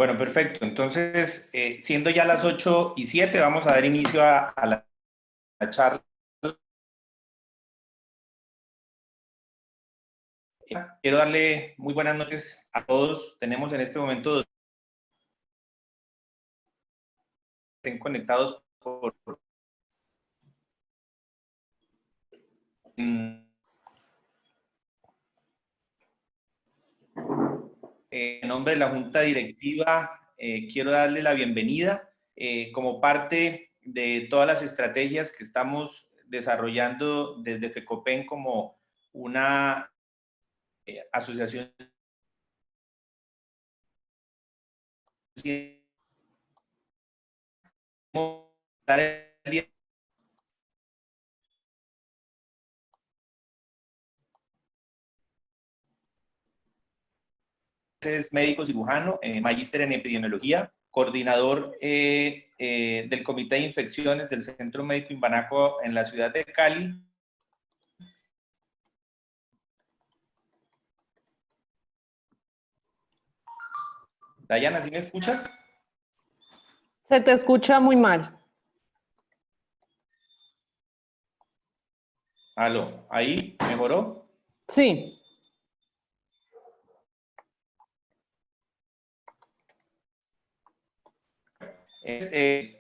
Bueno, perfecto. Entonces, siendo ya las 8:07, vamos a dar inicio a la charla. Quiero darle muy buenas noches a todos. Tenemos en este momento estén conectados por en nombre de la Junta Directiva. Quiero darle la bienvenida como parte de todas las estrategias que estamos desarrollando desde FECOPEN como una asociación es médico cirujano, magíster en epidemiología, coordinador del Comité de Infecciones del Centro Médico Imbanaco en la ciudad de Cali. Dayana, ¿sí me escuchas? Se te escucha muy mal. Aló, ¿ahí mejoró? Sí. En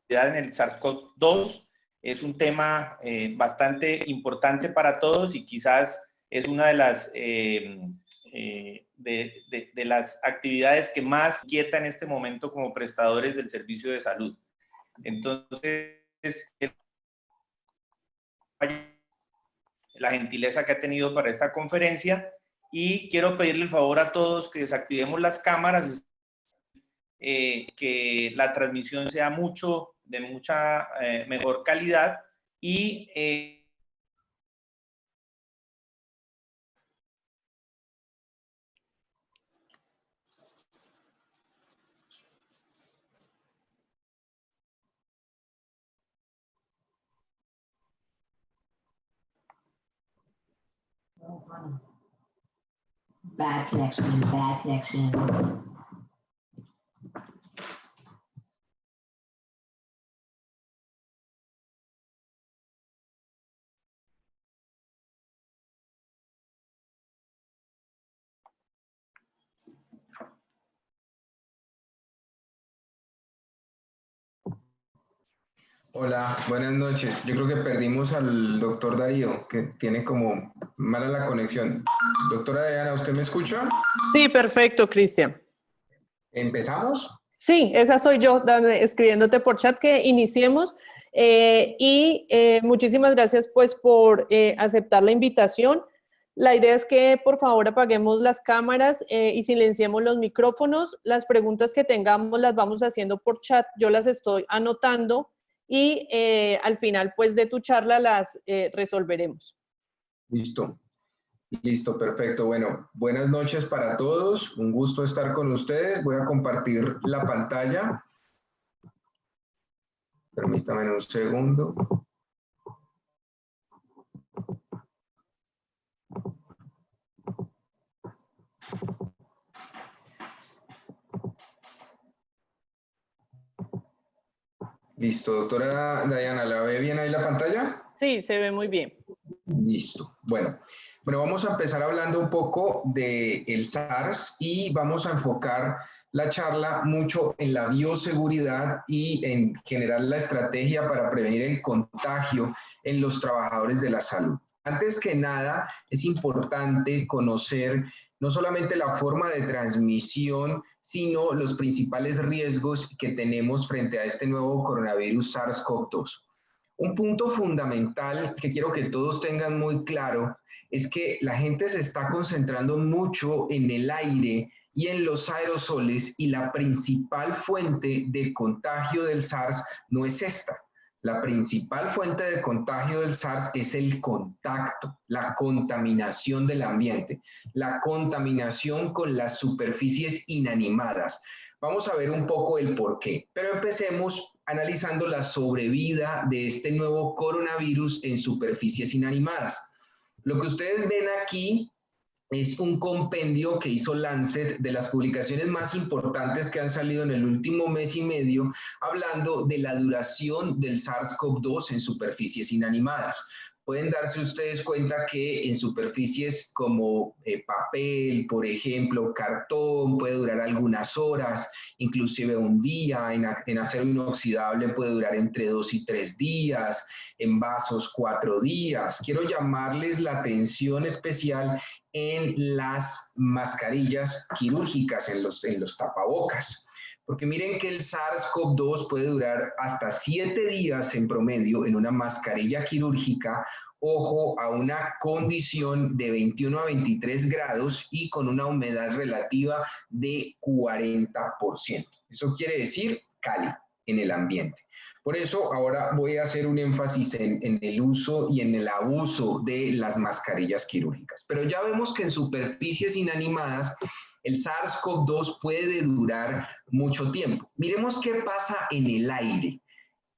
el SARS-CoV-2 es un tema bastante importante para todos y quizás es una de las, de las actividades que más inquieta en este momento como prestadores del servicio de salud. Entonces, la gentileza que ha tenido para esta conferencia y quiero pedirle el favor a todos que desactivemos las cámaras, que la transmisión sea de mucha mejor calidad y Bad connection, bad connection. Hola, buenas noches. Yo creo que perdimos al doctor Darío, que tiene como mala la conexión. Doctora Diana, ¿usted me escucha? Sí, perfecto, Cristian. ¿Empezamos? Sí, esa soy yo, escribiéndote por chat que iniciemos. Muchísimas gracias pues por aceptar la invitación. La idea es que por favor apaguemos las cámaras y silenciemos los micrófonos. Las preguntas que tengamos las vamos haciendo por chat, yo las estoy anotando y al final pues de tu charla las resolveremos. Listo. Listo, perfecto. Bueno, buenas noches para todos. Un gusto estar con ustedes. Voy a compartir la pantalla. Permítanme un segundo. Listo, doctora Diana, ¿la ve bien ahí la pantalla? Sí, se ve muy bien. Listo. Bueno, vamos a empezar hablando un poco del SARS y vamos a enfocar la charla mucho en la bioseguridad y en general la estrategia para prevenir el contagio en los trabajadores de la salud. Antes que nada, es importante conocer no solamente la forma de transmisión, sino los principales riesgos que tenemos frente a este nuevo coronavirus SARS-CoV-2. Un punto fundamental que quiero que todos tengan muy claro es que la gente se está concentrando mucho en el aire y en los aerosoles y la principal fuente de contagio del SARS no es esta. La principal fuente de contagio del SARS es el contacto, la contaminación del ambiente, la contaminación con las superficies inanimadas. Vamos a ver un poco el por qué, pero empecemos analizando la sobrevida de este nuevo coronavirus en superficies inanimadas. Lo que ustedes ven aquí es un compendio que hizo Lancet de las publicaciones más importantes que han salido en el último mes y medio, hablando de la duración del SARS-CoV-2 en superficies inanimadas. Pueden darse ustedes cuenta que en superficies como papel, por ejemplo, cartón, puede durar algunas horas, inclusive un día, en acero inoxidable puede durar entre 2 y 3 días, en vasos 4 días. Quiero llamarles la atención especial en las mascarillas quirúrgicas, en los tapabocas. Porque miren que el SARS-CoV-2 puede durar hasta 7 días en promedio en una mascarilla quirúrgica, ojo, a una condición de 21 a 23 grados y con una humedad relativa de 40%. Eso quiere decir cálido en el ambiente. Por eso ahora voy a hacer un énfasis en el uso y en el abuso de las mascarillas quirúrgicas. Pero ya vemos que en superficies inanimadas el SARS-CoV-2 puede durar mucho tiempo. Miremos qué pasa en el aire.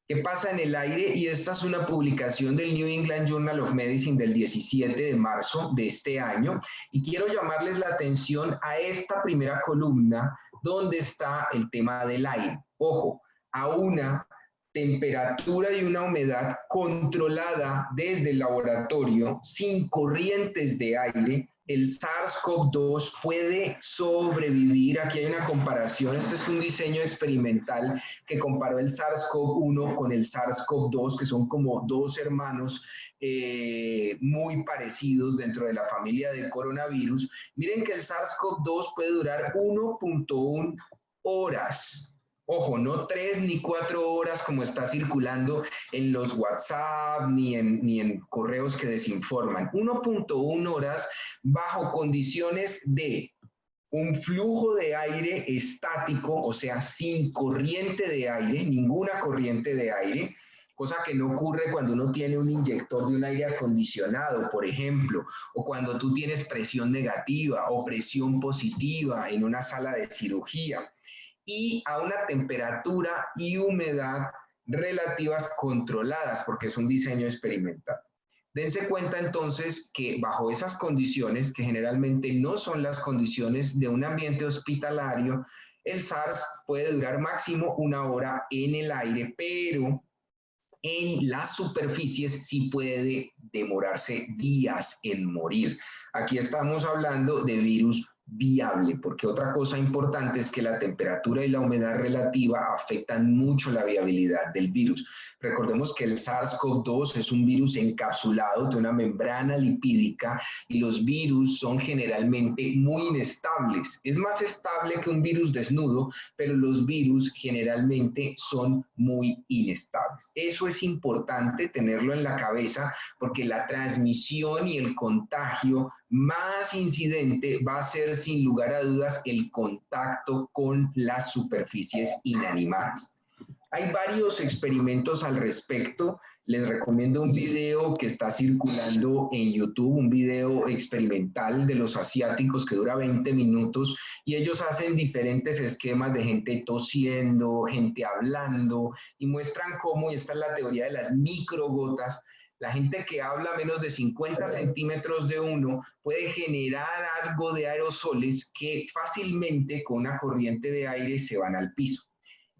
¿Qué pasa en el aire? Y esta es una publicación del New England Journal of Medicine del 17 de marzo de este año. Y quiero llamarles la atención a esta primera columna donde está el tema del aire. Ojo, a una temperatura y una humedad controlada desde el laboratorio, sin corrientes de aire, el SARS-CoV-2 puede sobrevivir. Aquí hay una comparación, este es un diseño experimental que comparó el SARS-CoV-1 con el SARS-CoV-2, que son como dos hermanos muy parecidos dentro de la familia de coronavirus. Miren que el SARS-CoV-2 puede durar 1.1 horas. Ojo, no 3 ni 4 horas como está circulando en los WhatsApp ni en correos que desinforman. 1.1 horas bajo condiciones de un flujo de aire estático, o sea, sin corriente de aire, ninguna corriente de aire, cosa que no ocurre cuando uno tiene un inyector de un aire acondicionado, por ejemplo, o cuando tú tienes presión negativa o presión positiva en una sala de cirugía, y a una temperatura y humedad relativas controladas, porque es un diseño experimental. Dense cuenta entonces que bajo esas condiciones, que generalmente no son las condiciones de un ambiente hospitalario, el SARS puede durar máximo 1 hora en el aire, pero en las superficies sí puede demorarse días en morir. Aquí estamos hablando de virus viable, porque otra cosa importante es que la temperatura y la humedad relativa afectan mucho la viabilidad del virus. Recordemos que el SARS-CoV-2 es un virus encapsulado de una membrana lipídica y los virus son generalmente muy inestables. Es más estable que un virus desnudo, pero los virus generalmente son muy inestables. Eso es importante tenerlo en la cabeza porque la transmisión y el contagio más incidente va a ser sin lugar a dudas el contacto con las superficies inanimadas. Hay varios experimentos al respecto. Les recomiendo un video que está circulando en YouTube, un video experimental de los asiáticos que dura 20 minutos y ellos hacen diferentes esquemas de gente tosiendo, gente hablando y muestran cómo, y esta es la teoría de las microgotas, la gente que habla menos de 50 centímetros de uno puede generar algo de aerosoles que fácilmente con una corriente de aire se van al piso.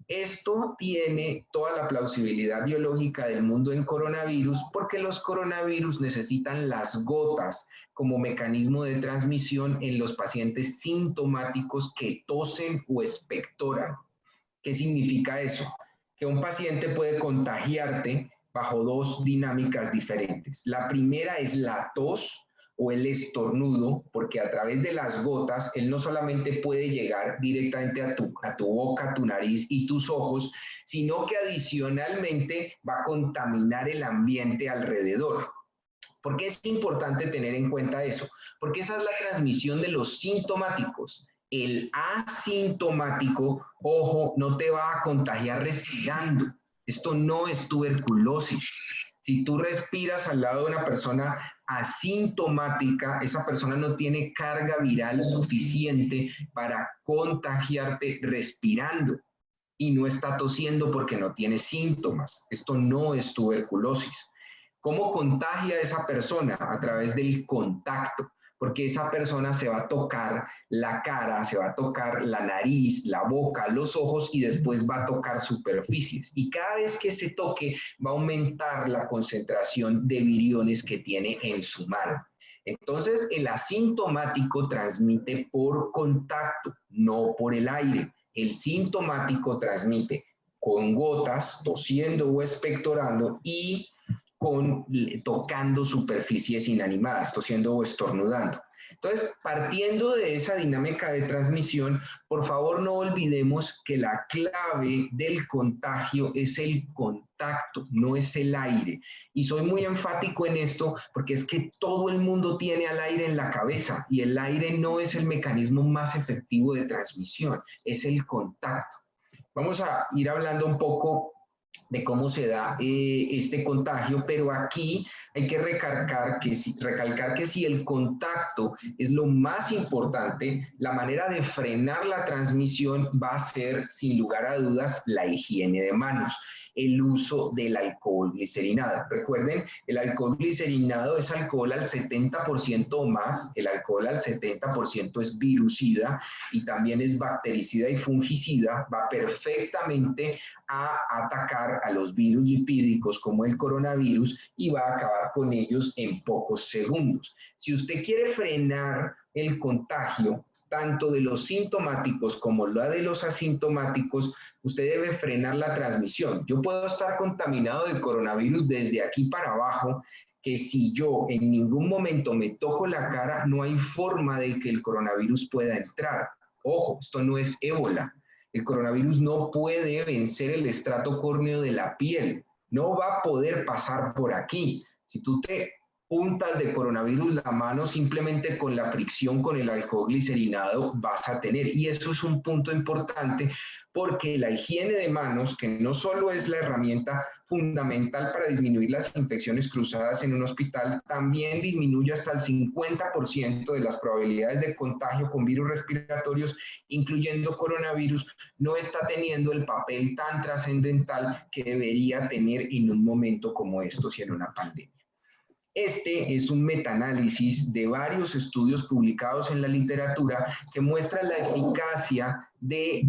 Esto tiene toda la plausibilidad biológica del mundo en coronavirus porque los coronavirus necesitan las gotas como mecanismo de transmisión en los pacientes sintomáticos que tosen o expectoran. ¿Qué significa eso? Que un paciente puede contagiarte bajo dos dinámicas diferentes. La primera es la tos o el estornudo, porque a través de las gotas, él no solamente puede llegar directamente a tu boca, a tu nariz y tus ojos, sino que adicionalmente va a contaminar el ambiente alrededor. ¿Por qué es importante tener en cuenta eso? Porque esa es la transmisión de los sintomáticos. El asintomático, ojo, no te va a contagiar respirando. Esto no es tuberculosis. Si tú respiras al lado de una persona asintomática, esa persona no tiene carga viral suficiente para contagiarte respirando y no está tosiendo porque no tiene síntomas. Esto no es tuberculosis. ¿Cómo contagia a esa persona? A través del contacto. porque esa persona se va a tocar la cara, se va a tocar la nariz, la boca, los ojos y después va a tocar superficies. Y cada vez que se toque va a aumentar la concentración de viriones que tiene en su mano. Entonces, el asintomático transmite por contacto, no por el aire. El sintomático transmite con gotas, tosiendo o expectorando y tocando superficies inanimadas, tosiendo o estornudando. Entonces, partiendo de esa dinámica de transmisión, por favor no olvidemos que la clave del contagio es el contacto, no es el aire. Y soy muy enfático en esto porque es que todo el mundo tiene al aire en la cabeza y el aire no es el mecanismo más efectivo de transmisión, es el contacto. Vamos a ir hablando un poco de cómo se da este contagio, pero aquí hay que recalcar que si el contacto es lo más importante, la manera de frenar la transmisión va a ser, sin lugar a dudas, la higiene de manos, el uso del alcohol glicerinado. Recuerden, el alcohol glicerinado es alcohol al 70% o más, el alcohol al 70% es virucida y también es bactericida y fungicida, va perfectamente a atacar a los virus lipídicos como el coronavirus y va a acabar con ellos en pocos segundos. Si usted quiere frenar el contagio, tanto de los sintomáticos como la de los asintomáticos, usted debe frenar la transmisión. Yo puedo estar contaminado de coronavirus desde aquí para abajo, que si yo en ningún momento me toco la cara, no hay forma de que el coronavirus pueda entrar. Ojo, esto no es ébola. El coronavirus no puede vencer el estrato córneo de la piel. No va a poder pasar por aquí. Si tú te puntas de coronavirus la mano, simplemente con la fricción con el alcohol glicerinado vas a tener. Y eso es un punto importante porque la higiene de manos, que no solo es la herramienta fundamental para disminuir las infecciones cruzadas en un hospital, también disminuye hasta el 50% de las probabilidades de contagio con virus respiratorios, incluyendo coronavirus, no está teniendo el papel tan trascendental que debería tener en un momento como estos y en una pandemia. Este es un metaanálisis de varios estudios publicados en la literatura que muestra la eficacia de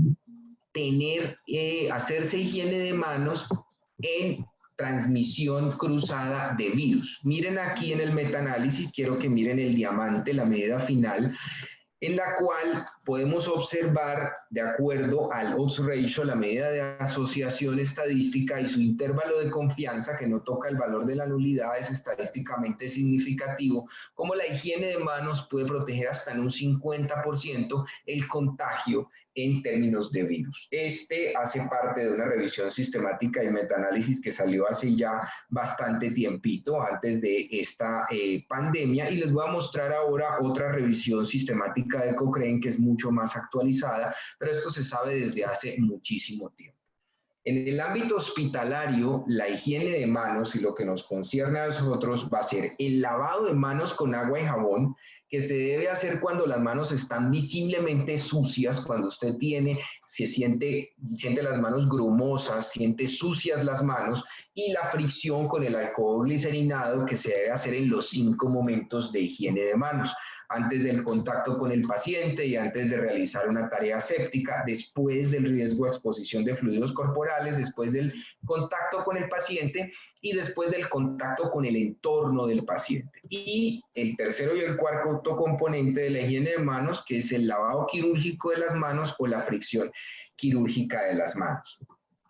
hacerse higiene de manos en transmisión cruzada de virus. Miren aquí en el metaanálisis, quiero que miren el diamante, la medida final, en la cual podemos observar, de acuerdo al odds ratio, la medida de asociación estadística y su intervalo de confianza, que no toca el valor de la nulidad, es estadísticamente significativo, cómo la higiene de manos puede proteger hasta en un 50% el contagio en términos de virus. Este hace parte de una revisión sistemática y metaanálisis que salió hace ya bastante tiempito, antes de esta pandemia, y les voy a mostrar ahora otra revisión sistemática de Cochrane que es mucho más actualizada, pero esto se sabe desde hace muchísimo tiempo. En el ámbito hospitalario, la higiene de manos y lo que nos concierne a nosotros va a ser el lavado de manos con agua y jabón, que se debe hacer cuando las manos están visiblemente sucias, cuando usted siente las manos grumosas, siente sucias las manos, y la fricción con el alcohol glicerinado que se debe hacer en los 5 momentos de higiene de manos, antes del contacto con el paciente y antes de realizar una tarea séptica, después del riesgo de exposición de fluidos corporales, después del contacto con el paciente y después del contacto con el entorno del paciente. Y el tercero y el cuarto componente de la higiene de manos, que es el lavado quirúrgico de las manos o la fricción quirúrgica de las manos.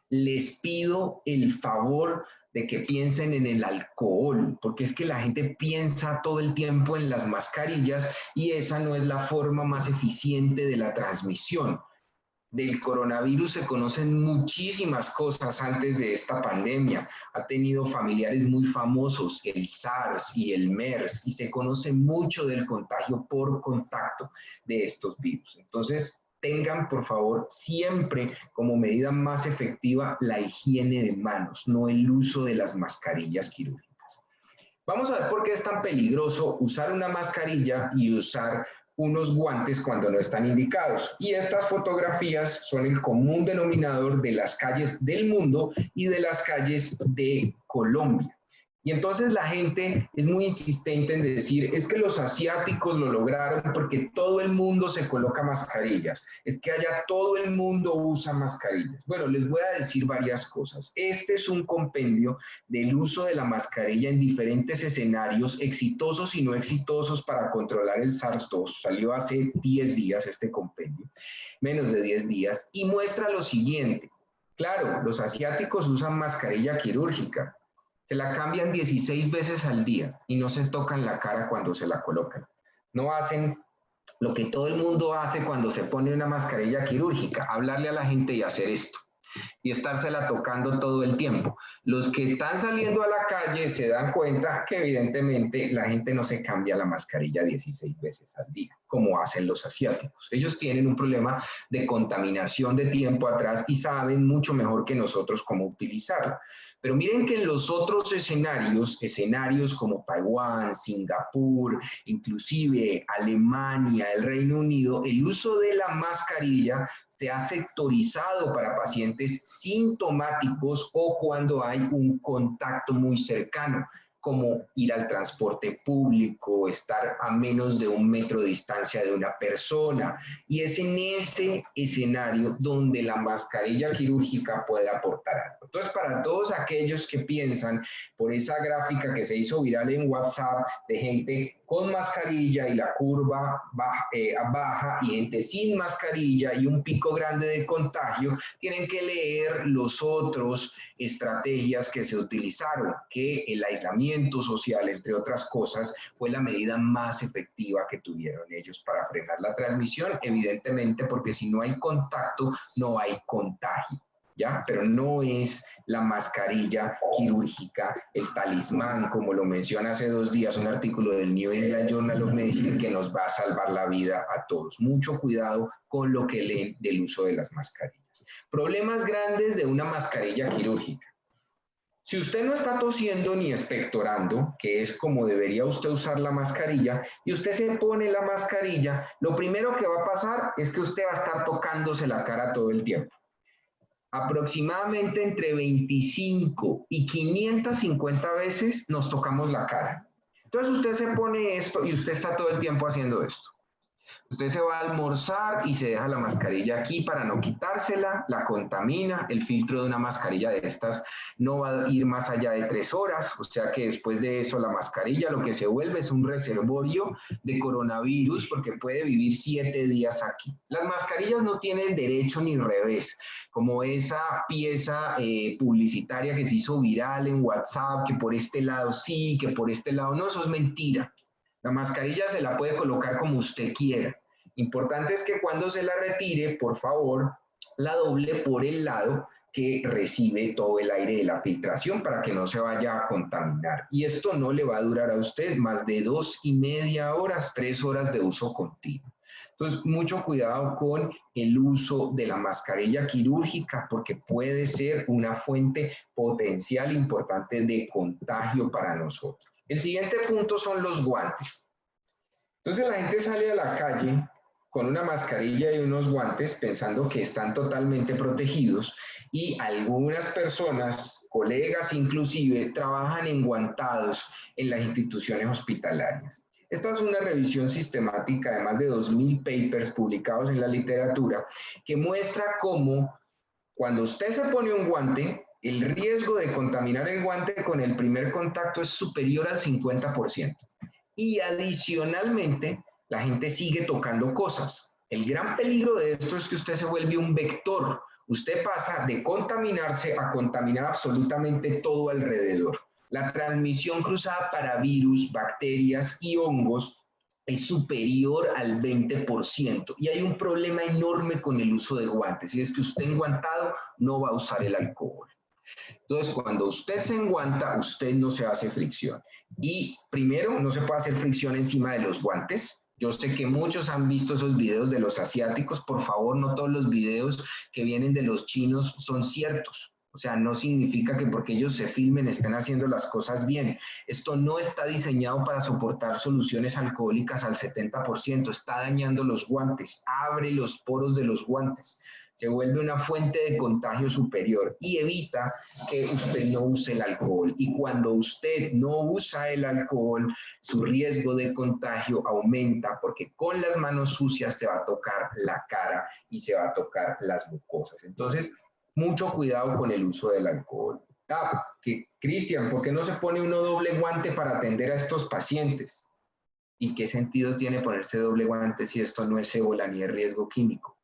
Les pido el favor de que piensen en el alcohol, porque es que la gente piensa todo el tiempo en las mascarillas y esa no es la forma más eficiente de la transmisión. Del coronavirus se conocen muchísimas cosas antes de esta pandemia. Ha tenido familiares muy famosos, el SARS y el MERS, y se conoce mucho del contagio por contacto de estos virus. Entonces, tengan, por favor, siempre como medida más efectiva la higiene de manos, no el uso de las mascarillas quirúrgicas. Vamos a ver por qué es tan peligroso usar una mascarilla y usar unos guantes cuando no están indicados. Y estas fotografías son el común denominador de las calles del mundo y de las calles de Colombia. Y entonces la gente es muy insistente en decir, es que los asiáticos lo lograron porque todo el mundo se coloca mascarillas, es que allá todo el mundo usa mascarillas. Bueno, les voy a decir varias cosas. Este es un compendio del uso de la mascarilla en diferentes escenarios, exitosos y no exitosos para controlar el SARS-2. Salió hace 10 días este compendio, menos de 10 días, y muestra lo siguiente. Claro, los asiáticos usan mascarilla quirúrgica. Se la cambian 16 veces al día y no se tocan la cara cuando se la colocan. No hacen lo que todo el mundo hace cuando se pone una mascarilla quirúrgica, hablarle a la gente y hacer esto, y estársela tocando todo el tiempo. Los que están saliendo a la calle se dan cuenta que evidentemente la gente no se cambia la mascarilla 16 veces al día, como hacen los asiáticos. Ellos tienen un problema de contaminación de tiempo atrás y saben mucho mejor que nosotros cómo utilizarla. Pero miren que en los otros escenarios como Taiwán, Singapur, inclusive Alemania, el Reino Unido, el uso de la mascarilla se ha sectorizado para pacientes sintomáticos o cuando hay un contacto muy cercano, como ir al transporte público, estar a menos de 1 metro de distancia de una persona. Y es en ese escenario donde la mascarilla quirúrgica puede aportar algo. Entonces, para todos aquellos que piensan por esa gráfica que se hizo viral en WhatsApp de gente con mascarilla y la curva baja y gente sin mascarilla y un pico grande de contagio, tienen que leer los otros estrategias que se utilizaron, que el aislamiento social, entre otras cosas, fue la medida más efectiva que tuvieron ellos para frenar la transmisión, evidentemente porque si no hay contacto, no hay contagio. ¿Ya? Pero no es la mascarilla quirúrgica, el talismán, como lo menciona hace 2 días un artículo del New England Journal of Medicine, que nos va a salvar la vida a todos. Mucho cuidado con lo que leen del uso de las mascarillas. Problemas grandes de una mascarilla quirúrgica. Si usted no está tosiendo ni expectorando, que es como debería usted usar la mascarilla, y usted se pone la mascarilla, lo primero que va a pasar es que usted va a estar tocándose la cara todo el tiempo. Aproximadamente entre 25 y 550 veces nos tocamos la cara. Entonces usted se pone esto y usted está todo el tiempo haciendo esto. Usted se va a almorzar y se deja la mascarilla aquí para no quitársela, la contamina, el filtro de una mascarilla de estas no va a ir más allá de 3 horas, o sea que después de eso la mascarilla lo que se vuelve es un reservorio de coronavirus porque puede vivir 7 días aquí. Las mascarillas no tienen derecho ni revés, como esa pieza publicitaria que se hizo viral en WhatsApp, que por este lado sí, que por este lado no, eso es mentira. La mascarilla se la puede colocar como usted quiera. Importante es que cuando se la retire, por favor, la doble por el lado que recibe todo el aire de la filtración para que no se vaya a contaminar. Y esto no le va a durar a usted más de 2,5 horas, 3 horas de uso continuo. Entonces, mucho cuidado con el uso de la mascarilla quirúrgica porque puede ser una fuente potencial importante de contagio para nosotros. El siguiente punto son los guantes. Entonces la gente sale a la calle con una mascarilla y unos guantes pensando que están totalmente protegidos y algunas personas, colegas inclusive, trabajan enguantados en las instituciones hospitalarias. Esta es una revisión sistemática de más de 2.000 papers publicados en la literatura que muestra cómo cuando usted se pone un guante, el riesgo de contaminar el guante con el primer contacto es superior al 50%. Y adicionalmente, la gente sigue tocando cosas. El gran peligro de esto es que usted se vuelve un vector. Usted pasa de contaminarse a contaminar absolutamente todo alrededor. La transmisión cruzada para virus, bacterias y hongos es superior al 20%. Y hay un problema enorme con el uso de guantes, y es que usted enguantado no va a usar el alcohol. Entonces, cuando usted se enguanta, usted no se hace fricción. Y primero, no se puede hacer fricción encima de los guantes. Yo sé que muchos han visto esos videos de los asiáticos. Por favor, no todos los videos que vienen de los chinos son ciertos. O sea, no significa que porque ellos se filmen estén haciendo las cosas bien. Esto no está diseñado para soportar soluciones alcohólicas al 70%. Está dañando los guantes, abre los poros de los guantes. se vuelve una fuente de contagio superior y evita que usted no use el alcohol. Y cuando usted no usa el alcohol, su riesgo de contagio aumenta porque con las manos sucias se va a tocar la cara y se va a tocar las mucosas. Entonces, mucho cuidado con el uso del alcohol. Cristian, ¿por qué no se pone uno doble guante para atender a estos pacientes? ¿Y qué sentido tiene ponerse doble guante si esto no es ébola ni es riesgo químico?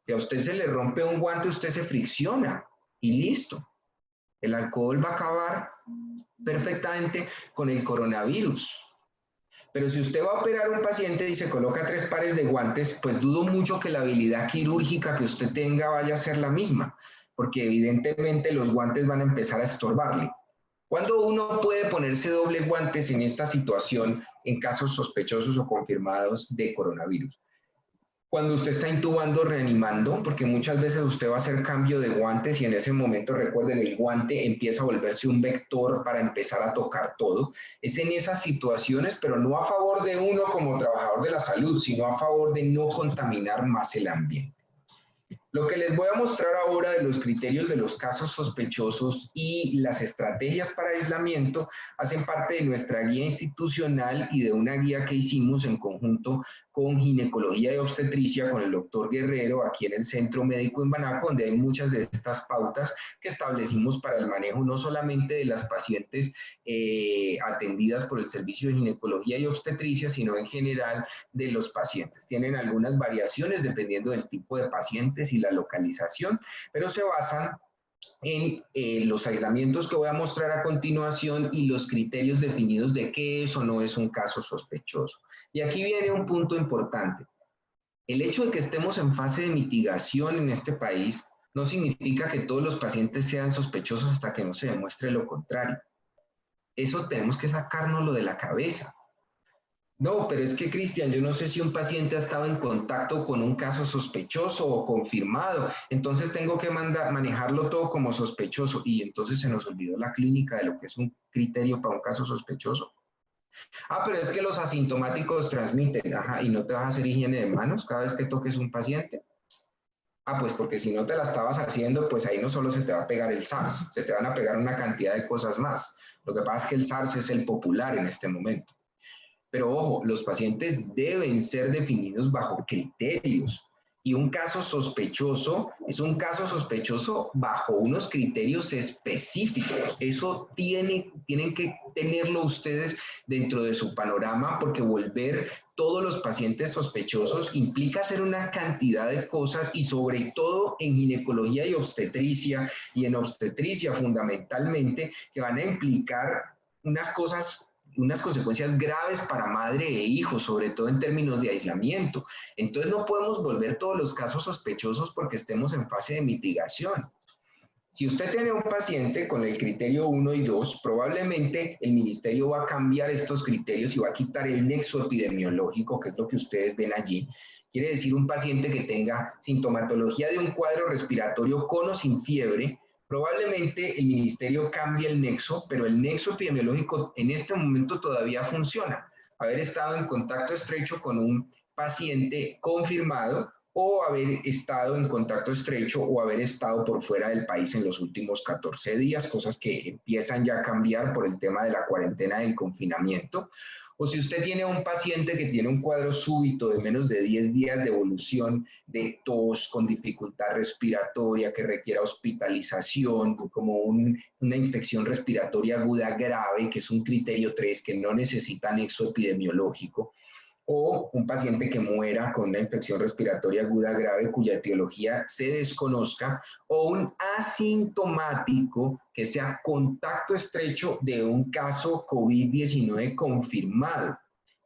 Si a usted se le rompe un guante, usted se fricciona y listo. El alcohol va a acabar perfectamente con el coronavirus. Pero si usted va a operar a un paciente y se coloca 3 pares de guantes, pues dudo mucho que la habilidad quirúrgica que usted tenga vaya a ser la misma, porque evidentemente los guantes van a empezar a estorbarle. ¿Cuándo uno puede ponerse doble guantes en esta situación en casos sospechosos o confirmados de coronavirus? Cuando usted está intubando, reanimando, porque muchas veces usted va a hacer cambio de guantes y en ese momento, recuerden, el guante empieza a volverse un vector para empezar a tocar todo. Es en esas situaciones, pero no a favor de uno como trabajador de la salud, sino a favor de no contaminar más el ambiente. Lo que les voy a mostrar ahora de los criterios de los casos sospechosos y las estrategias para aislamiento hacen parte de nuestra guía institucional y de una guía que hicimos en conjunto con ginecología y obstetricia con el doctor Guerrero aquí en el Centro Médico en Banaco, donde hay muchas de estas pautas que establecimos para el manejo no solamente de las pacientes atendidas por el servicio de ginecología y obstetricia, sino en general de los pacientes. Tienen algunas variaciones dependiendo del tipo de pacientes y la localización, pero se basan en los aislamientos que voy a mostrar a continuación y los criterios definidos de qué es o no es un caso sospechoso. Y aquí viene un punto importante. El hecho de que estemos en fase de mitigación en este país no significa que todos los pacientes sean sospechosos hasta que no se demuestre lo contrario. Eso tenemos que sacárnoslo de la cabeza. No, pero es que, Cristian, yo no sé si un paciente ha estado en contacto con un caso sospechoso o confirmado, entonces tengo que manejarlo todo como sospechoso y entonces se nos olvidó la clínica de lo que es un criterio para un caso sospechoso. Pero es que los asintomáticos transmiten, y no te vas a hacer higiene de manos cada vez que toques un paciente. Pues porque si no te la estabas haciendo, pues ahí no solo se te va a pegar el SARS, se te van a pegar una cantidad de cosas más. Lo que pasa es que el SARS es el popular en este momento. Pero ojo, los pacientes deben ser definidos bajo criterios. Y un caso sospechoso es un caso sospechoso bajo unos criterios específicos. Eso tienen que tenerlo ustedes dentro de su panorama, porque volver todos los pacientes sospechosos implica hacer una cantidad de cosas y sobre todo en ginecología y obstetricia, y en obstetricia fundamentalmente, que van a implicar unas consecuencias graves para madre e hijo, sobre todo en términos de aislamiento. Entonces no podemos volver todos los casos sospechosos porque estemos en fase de mitigación. Si usted tiene un paciente con el criterio 1 y 2, probablemente el ministerio va a cambiar estos criterios y va a quitar el nexo epidemiológico, que es lo que ustedes ven allí. Quiere decir un paciente que tenga sintomatología de un cuadro respiratorio con o sin fiebre. Probablemente el ministerio cambie el nexo, pero el nexo epidemiológico en este momento todavía funciona. Haber estado en contacto estrecho con un paciente confirmado o haber estado en contacto estrecho o haber estado por fuera del país en los últimos 14 días, cosas que empiezan ya a cambiar por el tema de la cuarentena del confinamiento. O si usted tiene un paciente que tiene un cuadro súbito de menos de 10 días de evolución de tos con dificultad respiratoria que requiera hospitalización, como una infección respiratoria aguda grave, que es un criterio 3 que no necesita nexo epidemiológico, o un paciente que muera con una infección respiratoria aguda grave cuya etiología se desconozca, o un asintomático que sea contacto estrecho de un caso COVID-19 confirmado.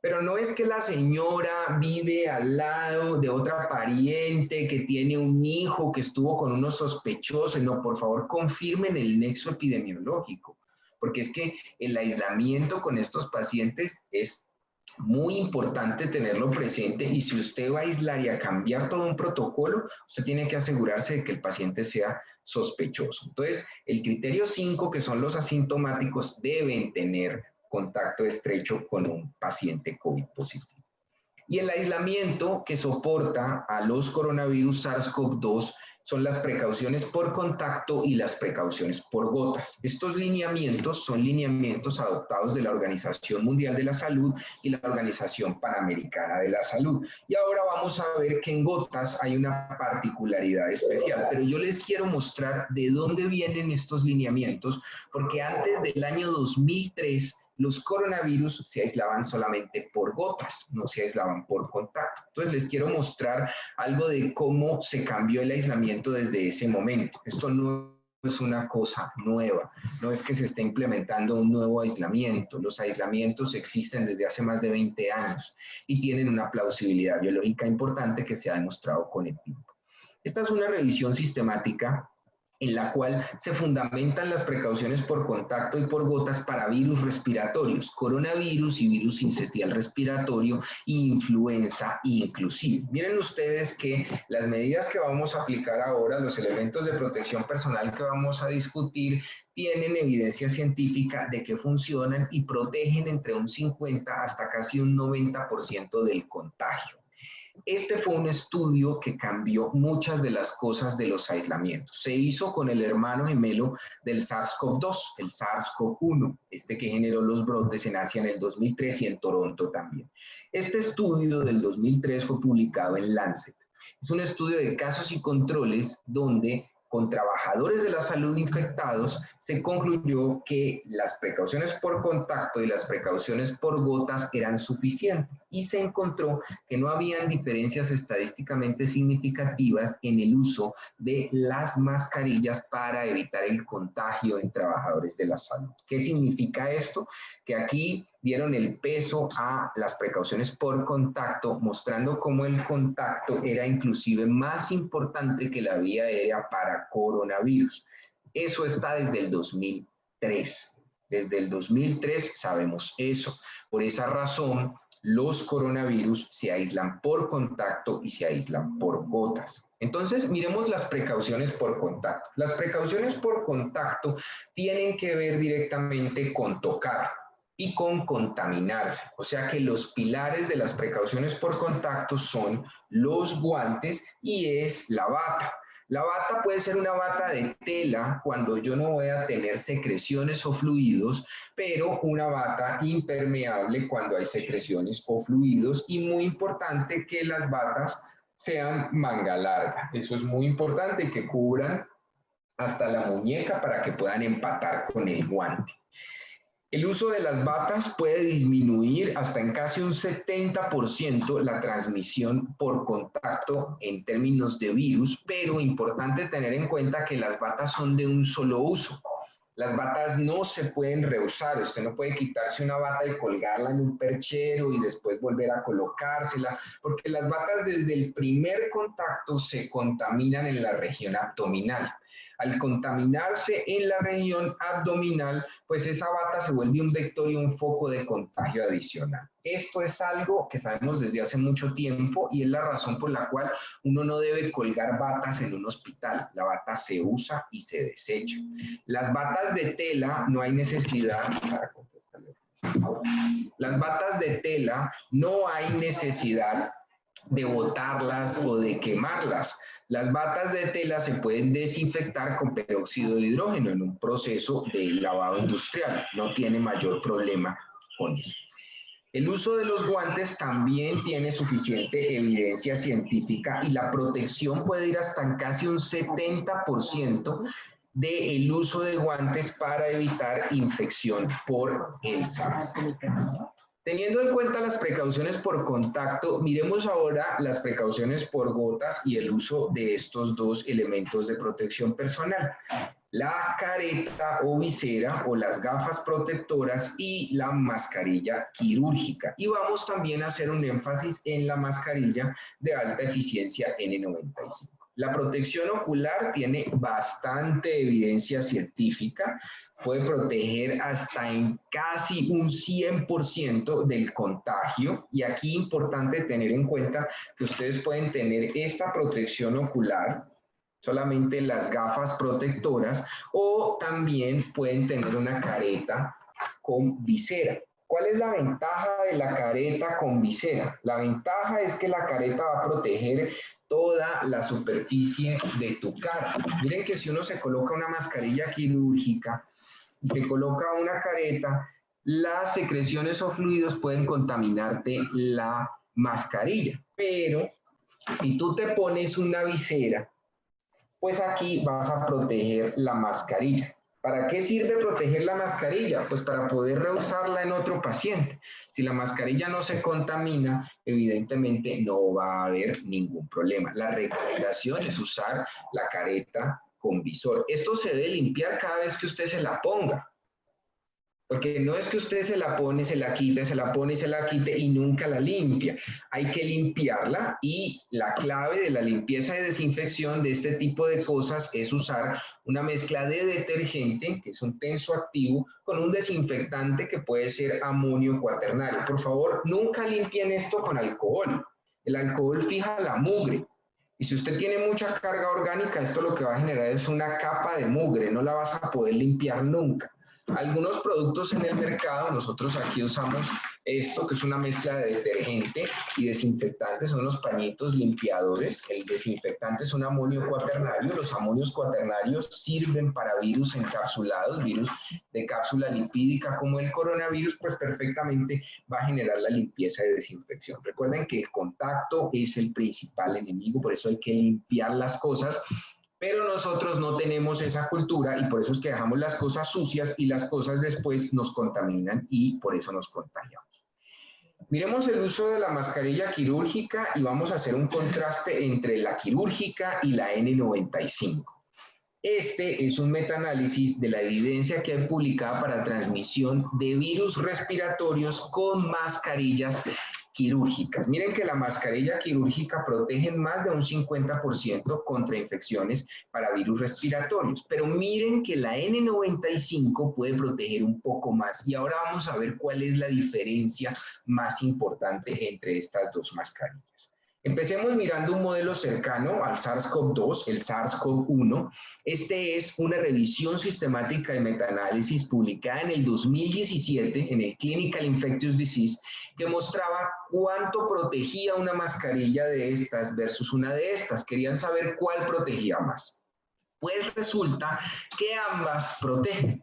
Pero no es que la señora vive al lado de otra pariente que tiene un hijo que estuvo con unos sospechosos. No, por favor, confirmen el nexo epidemiológico, porque es que el aislamiento con estos pacientes es muy importante tenerlo presente, y si usted va a aislar y a cambiar todo un protocolo, usted tiene que asegurarse de que el paciente sea sospechoso. Entonces, el criterio 5, que son los asintomáticos, deben tener contacto estrecho con un paciente COVID positivo. Y el aislamiento que soporta a los coronavirus SARS-CoV-2 son las precauciones por contacto y las precauciones por gotas. Estos lineamientos son lineamientos adoptados de la Organización Mundial de la Salud y la Organización Panamericana de la Salud. Y ahora vamos a ver que en gotas hay una particularidad especial, pero yo les quiero mostrar de dónde vienen estos lineamientos, porque antes del año 2003 los coronavirus se aislaban solamente por gotas, no se aislaban por contacto. Entonces les quiero mostrar algo de cómo se cambió el aislamiento desde ese momento. Esto no es una cosa nueva, no es que se esté implementando un nuevo aislamiento. Los aislamientos existen desde hace más de 20 años y tienen una plausibilidad biológica importante que se ha demostrado con el tiempo. Esta es una revisión sistemática en la cual se fundamentan las precauciones por contacto y por gotas para virus respiratorios, coronavirus y virus sincitial respiratorio e influenza inclusive. Miren ustedes que las medidas que vamos a aplicar ahora, los elementos de protección personal que vamos a discutir, tienen evidencia científica de que funcionan y protegen entre un 50 hasta casi un 90% del contagio. Este fue un estudio que cambió muchas de las cosas de los aislamientos. Se hizo con el hermano gemelo del SARS-CoV-2, el SARS-CoV-1, este que generó los brotes en Asia en el 2003 y en Toronto también. Este estudio del 2003 fue publicado en Lancet. Es un estudio de casos y controles donde con trabajadores de la salud infectados, se concluyó que las precauciones por contacto y las precauciones por gotas eran suficientes y se encontró que no habían diferencias estadísticamente significativas en el uso de las mascarillas para evitar el contagio en trabajadores de la salud. ¿Qué significa esto? Que aquí dieron el peso a las precauciones por contacto, mostrando cómo el contacto era inclusive más importante que la vía aérea para coronavirus. Eso está desde el 2003. Desde el 2003 sabemos eso. Por esa razón, los coronavirus se aíslan por contacto y se aíslan por gotas. Entonces, miremos las precauciones por contacto. Las precauciones por contacto tienen que ver directamente con tocar y con contaminarse. O sea que los pilares de las precauciones por contacto son los guantes y es la bata. La bata puede ser una bata de tela cuando yo no voy a tener secreciones o fluidos, pero una bata impermeable cuando hay secreciones o fluidos, y muy importante que las batas sean manga larga. Eso es muy importante, que cubran hasta la muñeca para que puedan empatar con el guante. El uso de las batas puede disminuir hasta en casi un 70% la transmisión por contacto en términos de virus, pero importante tener en cuenta que las batas son de un solo uso. Las batas no se pueden reusar. Usted no puede quitarse una bata y colgarla en un perchero y después volver a colocársela, porque las batas desde el primer contacto se contaminan en la región abdominal. Al contaminarse en la región abdominal, pues esa bata se vuelve un vector y un foco de contagio adicional. Esto es algo que sabemos desde hace mucho tiempo y es la razón por la cual uno no debe colgar batas en un hospital. La bata se usa y se desecha. Las batas de tela no hay necesidad. Las batas de tela no hay necesidad de botarlas o de quemarlas. Las batas de tela se pueden desinfectar con peróxido de hidrógeno en un proceso de lavado industrial. No tiene mayor problema con eso. El uso de los guantes también tiene suficiente evidencia científica y la protección puede ir hasta en casi un 70% del uso de guantes para evitar infección por el SARS. Teniendo en cuenta las precauciones por contacto, miremos ahora las precauciones por gotas y el uso de estos dos elementos de protección personal. La careta o visera o las gafas protectoras y la mascarilla quirúrgica. Y vamos también a hacer un énfasis en la mascarilla de alta eficiencia N95. La protección ocular tiene bastante evidencia científica, puede proteger hasta en casi un 100% del contagio, y aquí es importante tener en cuenta que ustedes pueden tener esta protección ocular, solamente las gafas protectoras, o también pueden tener una careta con visera. ¿Cuál es la ventaja de la careta con visera? La ventaja es que la careta va a proteger toda la superficie de tu cara. Miren que si uno se coloca una mascarilla quirúrgica y se coloca una careta, las secreciones o fluidos pueden contaminarte la mascarilla. Pero si tú te pones una visera, pues aquí vas a proteger la mascarilla. ¿Para qué sirve proteger la mascarilla? Pues para poder reusarla en otro paciente. Si la mascarilla no se contamina, evidentemente no va a haber ningún problema. La recomendación es usar la careta con visor. Esto se debe limpiar cada vez que usted se la ponga. Porque no es que usted se la pone, se la quita, se la pone y se la quite y nunca la limpia. Hay que limpiarla y la clave de la limpieza y desinfección de este tipo de cosas es usar una mezcla de detergente, que es un tensoactivo, con un desinfectante que puede ser amonio cuaternario. Por favor, nunca limpien esto con alcohol. El alcohol fija la mugre. Y si usted tiene mucha carga orgánica, esto lo que va a generar es una capa de mugre, no la vas a poder limpiar nunca. Algunos productos en el mercado, nosotros aquí usamos esto, que es una mezcla de detergente y desinfectante, son los pañitos limpiadores. El desinfectante es un amonio cuaternario. Los amonios cuaternarios sirven para virus encapsulados, virus de cápsula lipídica como el coronavirus, pues perfectamente va a generar la limpieza y desinfección. Recuerden que el contacto es el principal enemigo, por eso hay que limpiar las cosas. Pero nosotros no tenemos esa cultura y por eso es que dejamos las cosas sucias y las cosas después nos contaminan y por eso nos contagiamos. Miremos el uso de la mascarilla quirúrgica y vamos a hacer un contraste entre la quirúrgica y la N95. Este es un metaanálisis de la evidencia que hay publicada para transmisión de virus respiratorios con mascarillas quirúrgicas. Miren que la mascarilla quirúrgica protege más de un 50% contra infecciones para virus respiratorios, pero miren que la N95 puede proteger un poco más y ahora vamos a ver cuál es la diferencia más importante entre estas dos mascarillas. Empecemos mirando un modelo cercano al SARS-CoV-2, el SARS-CoV-1. Este es una revisión sistemática de metaanálisis publicada en el 2017 en el Clinical Infectious Disease que mostraba cuánto protegía una mascarilla de estas versus una de estas. Querían saber cuál protegía más. Pues resulta que ambas protegen.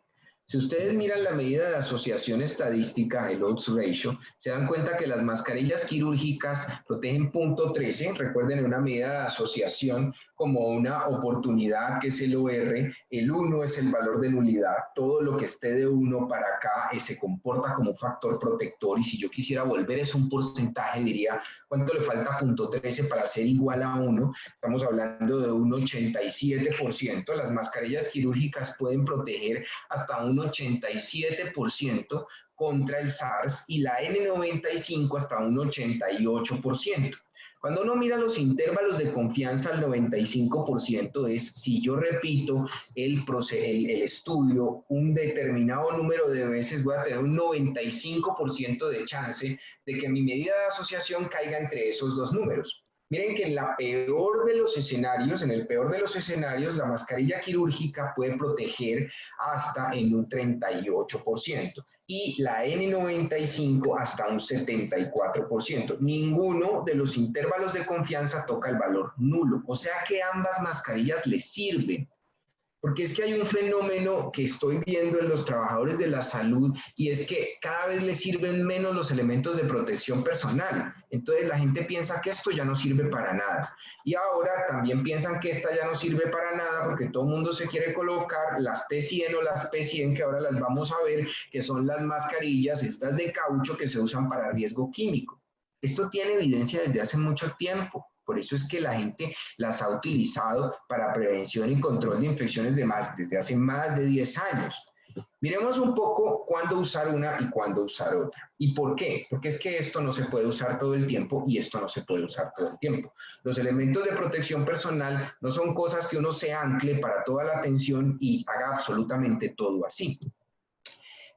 Si ustedes miran la medida de asociación estadística, el odds ratio, se dan cuenta que las mascarillas quirúrgicas protegen 0.13. Recuerden, una medida de asociación como una oportunidad, que es el OR, el 1 es el valor de nulidad. Todo lo que esté de 1 para acá se comporta como un factor protector y si yo quisiera volver es un porcentaje, diría, ¿cuánto le falta 0.13 para ser igual a 1? Estamos hablando de un 87%. Las mascarillas quirúrgicas pueden proteger hasta un 87% contra el SARS y la N95 hasta un 88%. Cuando uno mira los intervalos de confianza, el 95% es si yo repito el estudio un determinado número de veces, voy a tener un 95% de chance de que mi medida de asociación caiga entre esos dos números. Miren que en el peor de los escenarios, la mascarilla quirúrgica puede proteger hasta en un 38% y la N95 hasta un 74%. Ninguno de los intervalos de confianza toca el valor nulo, o sea que ambas mascarillas les sirven. Porque es que hay un fenómeno que estoy viendo en los trabajadores de la salud y es que cada vez les sirven menos los elementos de protección personal. Entonces la gente piensa que esto ya no sirve para nada. Y ahora también piensan que esta ya no sirve para nada porque todo el mundo se quiere colocar las T100 o las P100, que ahora las vamos a ver, que son las mascarillas estas de caucho que se usan para riesgo químico. Esto tiene evidencia desde hace mucho tiempo. Por eso es que la gente las ha utilizado para prevención y control de infecciones desde hace más de 10 años. Miremos un poco cuándo usar una y cuándo usar otra. ¿Y por qué? Porque es que esto no se puede usar todo el tiempo y esto no se puede usar todo el tiempo. Los elementos de protección personal no son cosas que uno se ancle para toda la atención y haga absolutamente todo así.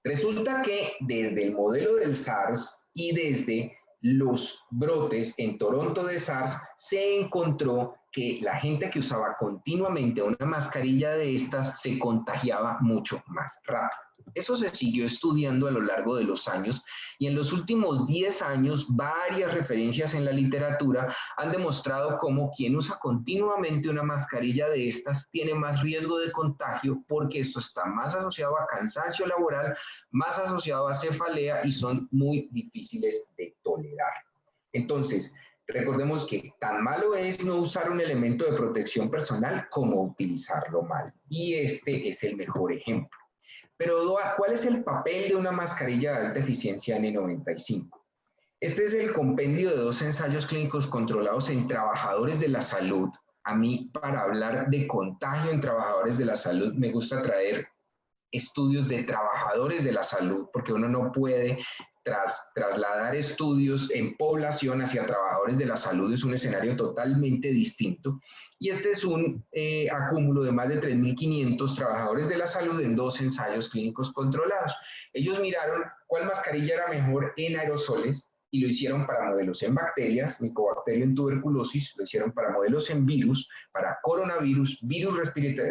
Resulta que desde el modelo del SARS y desde los brotes en Toronto de SARS, se encontró que la gente que usaba continuamente una mascarilla de estas se contagiaba mucho más rápido. Eso se siguió estudiando a lo largo de los años y en los últimos 10 años varias referencias en la literatura han demostrado cómo quien usa continuamente una mascarilla de estas tiene más riesgo de contagio porque esto está más asociado a cansancio laboral, más asociado a cefalea y son muy difíciles de tolerar. Entonces, recordemos que tan malo es no usar un elemento de protección personal como utilizarlo mal. Y este es el mejor ejemplo. Pero, ¿cuál es el papel de una mascarilla de alta eficiencia N95? Este es el compendio de 2 ensayos clínicos controlados en trabajadores de la salud. A mí, para hablar de contagio en trabajadores de la salud, me gusta traer estudios de trabajadores de la salud, porque uno no puede trasladar estudios en población hacia trabajadores de la salud, es un escenario totalmente distinto. Y este es un acúmulo de más de 3.500 trabajadores de la salud en 2 ensayos clínicos controlados. Ellos miraron cuál mascarilla era mejor en aerosoles y lo hicieron para modelos en bacterias, Mycobacterium tuberculosis, lo hicieron para modelos en virus, para coronavirus, virus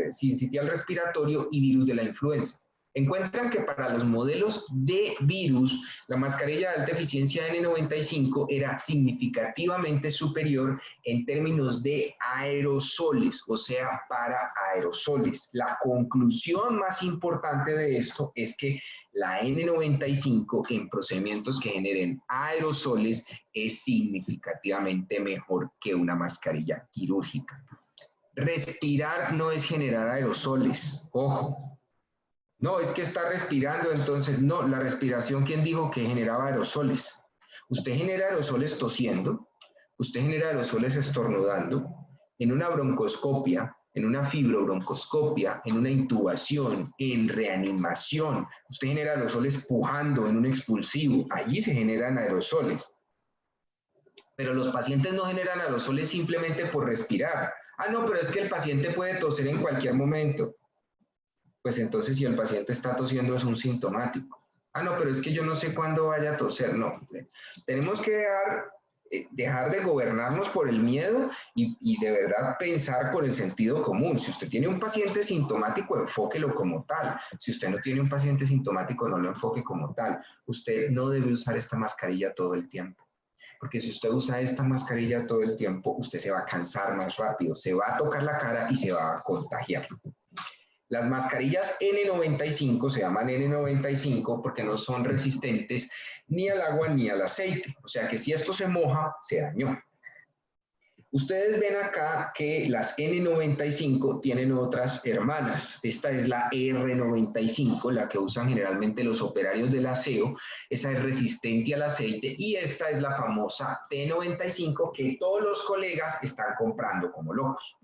sincitial respiratorio y virus de la influenza. Encuentran que para los modelos de virus, la mascarilla de alta eficiencia N95 era significativamente superior en términos de aerosoles, o sea, para aerosoles. La conclusión más importante de esto es que la N95 en procedimientos que generen aerosoles es significativamente mejor que una mascarilla quirúrgica. Respirar no es generar aerosoles, ojo. No, es que está respirando, entonces, no, la respiración, ¿quién dijo que generaba aerosoles? Usted genera aerosoles tosiendo, usted genera aerosoles estornudando, en una broncoscopia, en una fibrobroncoscopia, en una intubación, en reanimación, usted genera aerosoles pujando en un expulsivo, allí se generan aerosoles. Pero los pacientes no generan aerosoles simplemente por respirar. Ah, no, pero es que el paciente puede toser en cualquier momento. Pues entonces si el paciente está tosiendo es un sintomático. Ah, no, pero es que yo no sé cuándo vaya a toser. No, tenemos que dejar de gobernarnos por el miedo y de verdad pensar con el sentido común. Si usted tiene un paciente sintomático, enfóquelo como tal. Si usted no tiene un paciente sintomático, no lo enfoque como tal. Usted no debe usar esta mascarilla todo el tiempo. Porque si usted usa esta mascarilla todo el tiempo, usted se va a cansar más rápido, se va a tocar la cara y se va a contagiar. Las mascarillas N95 se llaman N95 porque no son resistentes ni al agua ni al aceite. O sea que si esto se moja, se dañó. Ustedes ven acá que las N95 tienen otras hermanas. Esta es la R95, la que usan generalmente los operarios del aseo. Esa es resistente al aceite. Y esta es la famosa T95 que todos los colegas están comprando como locos.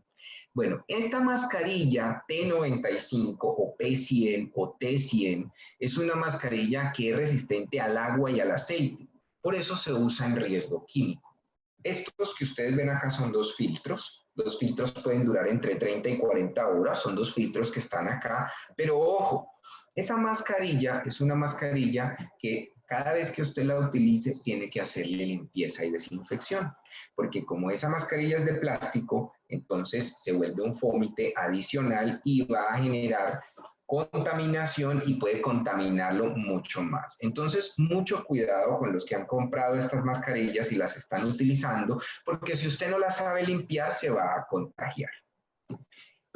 Bueno, esta mascarilla T95 o P100 o T100 es una mascarilla que es resistente al agua y al aceite. Por eso se usa en riesgo químico. Estos que ustedes ven acá son 2 filtros. Los filtros pueden durar entre 30 y 40 horas. Son 2 filtros que están acá. Pero ojo, esa mascarilla es una mascarilla que cada vez que usted la utilice tiene que hacerle limpieza y desinfección. Porque como esa mascarilla es de plástico, entonces se vuelve un fómite adicional y va a generar contaminación y puede contaminarlo mucho más. Entonces, mucho cuidado con los que han comprado estas mascarillas y las están utilizando, porque si usted no las sabe limpiar, se va a contagiar.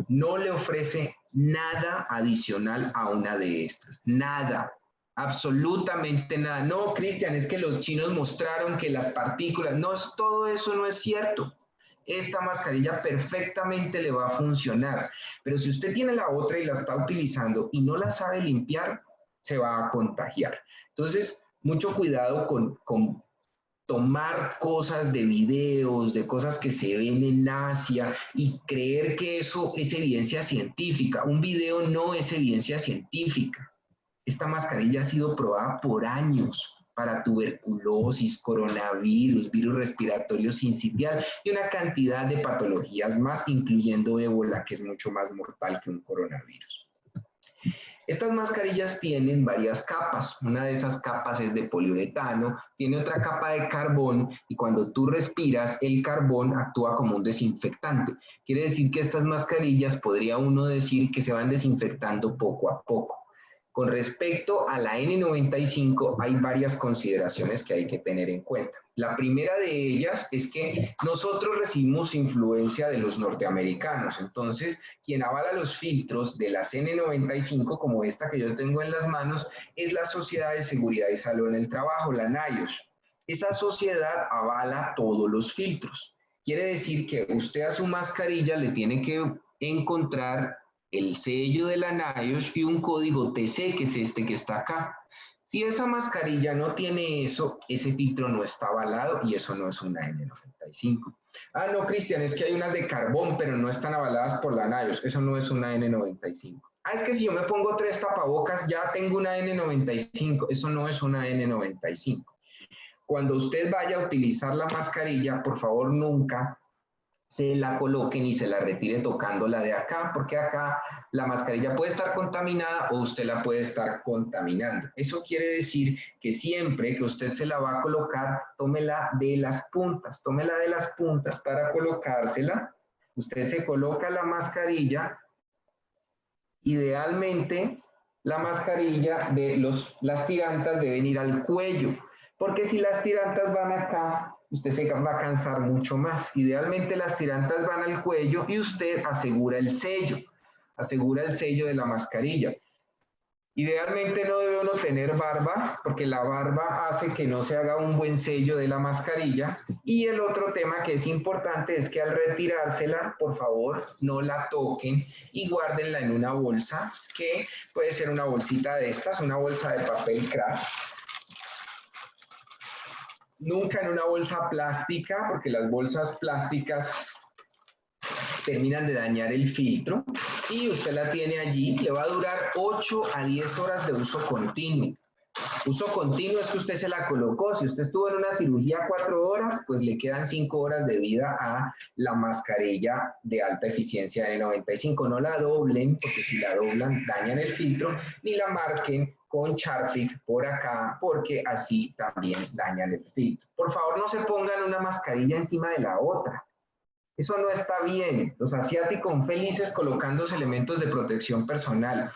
No le ofrece nada adicional a una de estas, nada. Absolutamente nada. No, Cristian, es que los chinos mostraron que las partículas, no, todo eso no es cierto. Esta mascarilla perfectamente le va a funcionar, pero si usted tiene la otra y la está utilizando y no la sabe limpiar, se va a contagiar. Entonces, mucho cuidado con tomar cosas de videos, de cosas que se ven en Asia y creer que eso es evidencia científica. Un video no es evidencia científica. Esta mascarilla ha sido probada por años para tuberculosis, coronavirus, virus respiratorio sincitial y una cantidad de patologías más, incluyendo ébola, que es mucho más mortal que un coronavirus. Estas mascarillas tienen varias capas. Una de esas capas es de poliuretano, tiene otra capa de carbón y cuando tú respiras, el carbón actúa como un desinfectante. Quiere decir que estas mascarillas podría uno decir que se van desinfectando poco a poco. Con respecto a la N95 hay varias consideraciones que hay que tener en cuenta. La primera de ellas es que nosotros recibimos influencia de los norteamericanos, entonces quien avala los filtros de las N95 como esta que yo tengo en las manos es la Sociedad de Seguridad y Salud en el Trabajo, la NIOSH. Esa sociedad avala todos los filtros. Quiere decir que usted a su mascarilla le tiene que encontrar el sello de la NIOSH y un código TC, que es este que está acá. Si esa mascarilla no tiene eso, ese filtro no está avalado y eso no es una N95. Ah, no, Cristian, es que hay unas de carbón, pero no están avaladas por la NIOSH. Eso no es una N95. Ah, es que si yo me pongo 3 tapabocas, ya tengo una N95. Eso no es una N95. Cuando usted vaya a utilizar la mascarilla, por favor, nunca se la coloque ni se la retire tocándola de acá, porque acá la mascarilla puede estar contaminada o usted la puede estar contaminando. Eso quiere decir que siempre que usted se la va a colocar, tómela de las puntas para colocársela. Usted se coloca la mascarilla, idealmente la mascarilla de las tirantas deben ir al cuello, porque si las tirantas van acá, usted se va a cansar mucho más. Idealmente las tirantas van al cuello y usted asegura el sello de la mascarilla. Idealmente no debe uno tener barba, porque la barba hace que no se haga un buen sello de la mascarilla. Y el otro tema que es importante es que al retirársela, por favor, no la toquen y guárdenla en una bolsa, que puede ser una bolsita de estas, una bolsa de papel craft. Nunca en una bolsa plástica, porque las bolsas plásticas terminan de dañar el filtro y usted la tiene allí, le va a durar 8 a 10 horas de uso continuo. Uso continuo es que usted se la colocó, si usted estuvo en una cirugía 4 horas, pues le quedan 5 horas de vida a la mascarilla de alta eficiencia de N95. No la doblen, porque si la doblan dañan el filtro, ni la marquen con Charpic por acá, porque así también dañan el filtro. Por favor, no se pongan una mascarilla encima de la otra. Eso no está bien. Los asiáticos felices colocándose elementos de protección personal.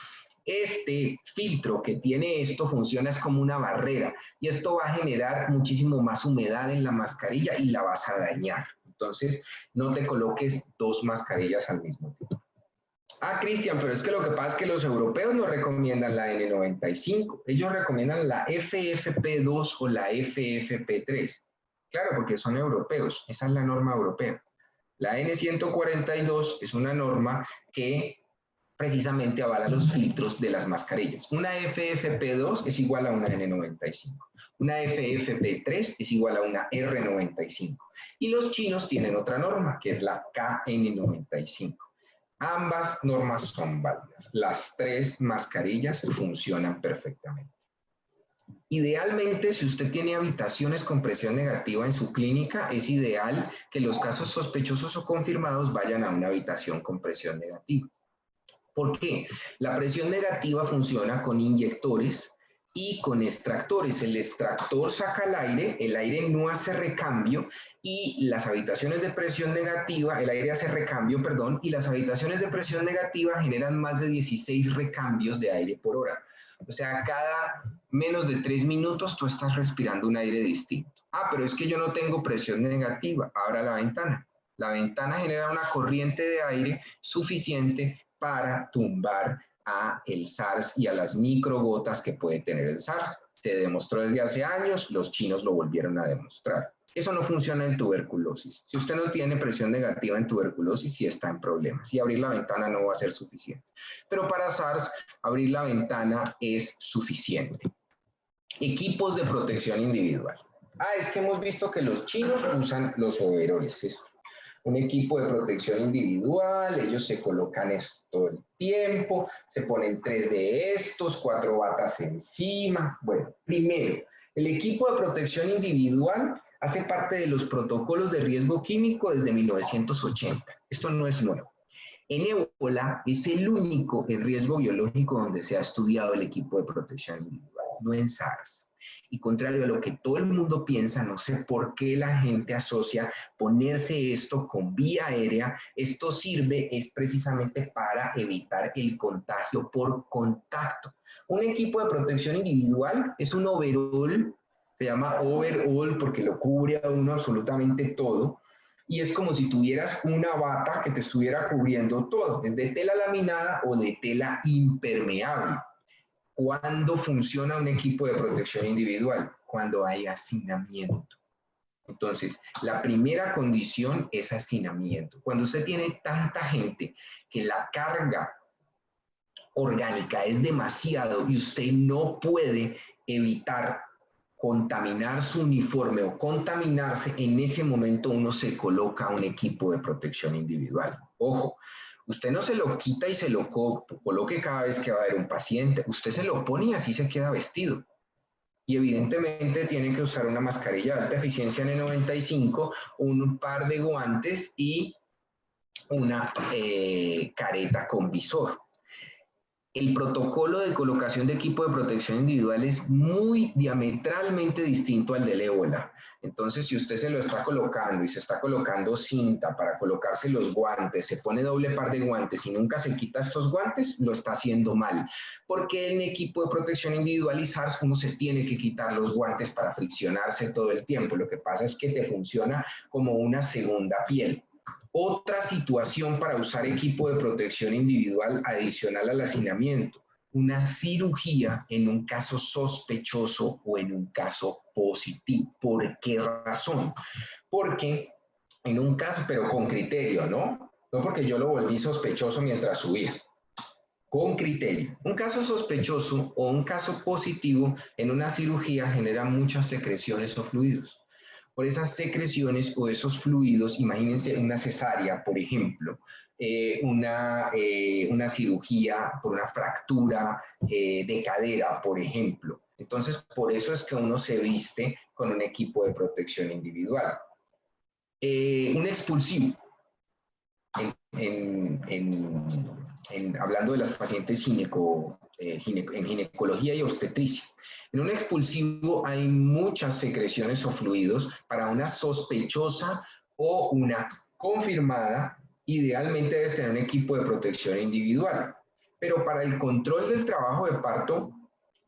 Este filtro que tiene esto funciona es como una barrera y esto va a generar muchísimo más humedad en la mascarilla y la vas a dañar. Entonces, no te coloques 2 mascarillas al mismo tiempo. Ah, Cristian, pero es que lo que pasa es que los europeos no recomiendan la N95. Ellos recomiendan la FFP2 o la FFP3. Claro, porque son europeos. Esa es la norma europea. La N142 es una norma que precisamente avala los filtros de las mascarillas. Una FFP2 es igual a una N95. Una FFP3 es igual a una R95. Y los chinos tienen otra norma, que es la KN95. Ambas normas son válidas. Las 3 mascarillas funcionan perfectamente. Idealmente, si usted tiene habitaciones con presión negativa en su clínica, es ideal que los casos sospechosos o confirmados vayan a una habitación con presión negativa. ¿Por qué? La presión negativa funciona con inyectores y con extractores. El extractor saca el aire no hace recambio y las habitaciones de presión negativa, el aire hace recambio, perdón, y las habitaciones de presión negativa generan más de 16 recambios de aire por hora. O sea, cada menos de 3 minutos tú estás respirando un aire distinto. Ah, pero es que yo no tengo presión negativa. Abra la ventana. La ventana genera una corriente de aire suficiente para tumbar a el SARS y a las microgotas que puede tener el SARS. Se demostró desde hace años, los chinos lo volvieron a demostrar. Eso no funciona en tuberculosis. Si usted no tiene presión negativa en tuberculosis, sí está en problemas. Y abrir la ventana no va a ser suficiente. Pero para SARS, abrir la ventana es suficiente. Equipos de protección individual. Ah, es que hemos visto que los chinos usan los overoles. Eso. Un equipo de protección individual, ellos se colocan esto todo el tiempo, se ponen 3 de estos, 4 batas encima. Bueno, primero, el equipo de protección individual hace parte de los protocolos de riesgo químico desde 1980. Esto no es nuevo. En ébola es el único en riesgo biológico donde se ha estudiado el equipo de protección individual, no en SARS. Y contrario a lo que todo el mundo piensa, no sé por qué la gente asocia ponerse esto con vía aérea. Esto sirve es precisamente para evitar el contagio por contacto. Un equipo de protección individual es un overall, se llama overall porque lo cubre a uno absolutamente todo. Y es como si tuvieras una bata que te estuviera cubriendo todo. Es de tela laminada o de tela impermeable. ¿Cuándo funciona un equipo de protección individual? Cuando hay hacinamiento. Entonces, la primera condición es hacinamiento. Cuando usted tiene tanta gente que la carga orgánica es demasiado y usted no puede evitar contaminar su uniforme o contaminarse, en ese momento uno se coloca un equipo de protección individual. Ojo, usted no se lo quita y se lo coloque cada vez que va a haber un paciente, usted se lo pone y así se queda vestido. Y evidentemente tiene que usar una mascarilla de alta eficiencia N95, un par de guantes y una careta con visor. El protocolo de colocación de equipo de protección individual es muy diametralmente distinto al del ébola. Entonces, si usted se lo está colocando y se está colocando cinta para colocarse los guantes, se pone doble par de guantes y nunca se quita estos guantes, lo está haciendo mal. Porque en equipo de protección individual y SARS uno se tiene que quitar los guantes para friccionarse todo el tiempo. Lo que pasa es que te funciona como una segunda piel. Otra situación para usar equipo de protección individual adicional al hacinamiento, una cirugía en un caso sospechoso o en un caso positivo. ¿Por qué razón? Porque en un caso, pero con criterio, ¿no? No porque yo lo volví sospechoso mientras subía. Con criterio. Un caso sospechoso o un caso positivo en una cirugía genera muchas secreciones o fluidos. Por esas secreciones o esos fluidos, imagínense una cesárea, por ejemplo, una cirugía por una fractura de cadera, por ejemplo. Entonces, por eso es que uno se viste con un equipo de protección individual. Un expulsivo, hablando de las pacientes en ginecología y obstetricia. En un expulsivo hay muchas secreciones o fluidos. Para una sospechosa o una confirmada, idealmente debes tener un equipo de protección individual. Pero para el control del trabajo de parto,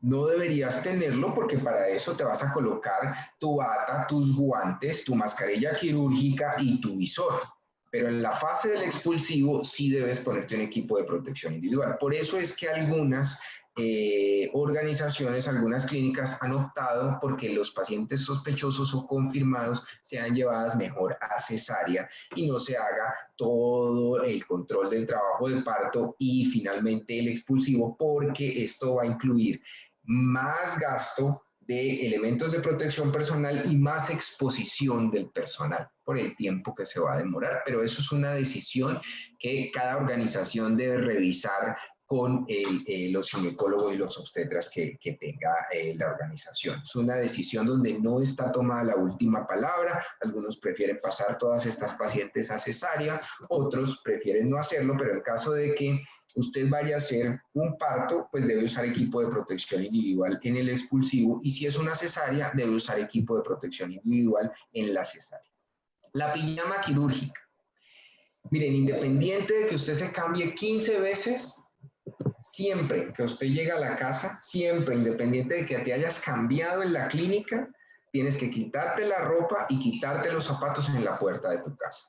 no deberías tenerlo porque para eso te vas a colocar tu bata, tus guantes, tu mascarilla quirúrgica y tu visor. Pero en la fase del expulsivo sí debes ponerte un equipo de protección individual. Por eso es que algunas organizaciones, algunas clínicas han optado porque los pacientes sospechosos o confirmados sean llevadas mejor a cesárea y no se haga todo el control del trabajo del parto y finalmente el expulsivo, porque esto va a incluir más gasto de elementos de protección personal y más exposición del personal por el tiempo que se va a demorar. Pero eso es una decisión que cada organización debe revisar con los ginecólogos y los obstetras que tenga la organización. Es una decisión donde no está tomada la última palabra. Algunos prefieren pasar todas estas pacientes a cesárea, otros prefieren no hacerlo, pero en caso de que usted vaya a hacer un parto, pues debe usar equipo de protección individual en el expulsivo, y si es una cesárea, debe usar equipo de protección individual en la cesárea. La pijama quirúrgica. Miren, independiente de que usted se cambie 15 veces, siempre que usted llega a la casa, siempre, independiente de que te hayas cambiado en la clínica, tienes que quitarte la ropa y quitarte los zapatos en la puerta de tu casa.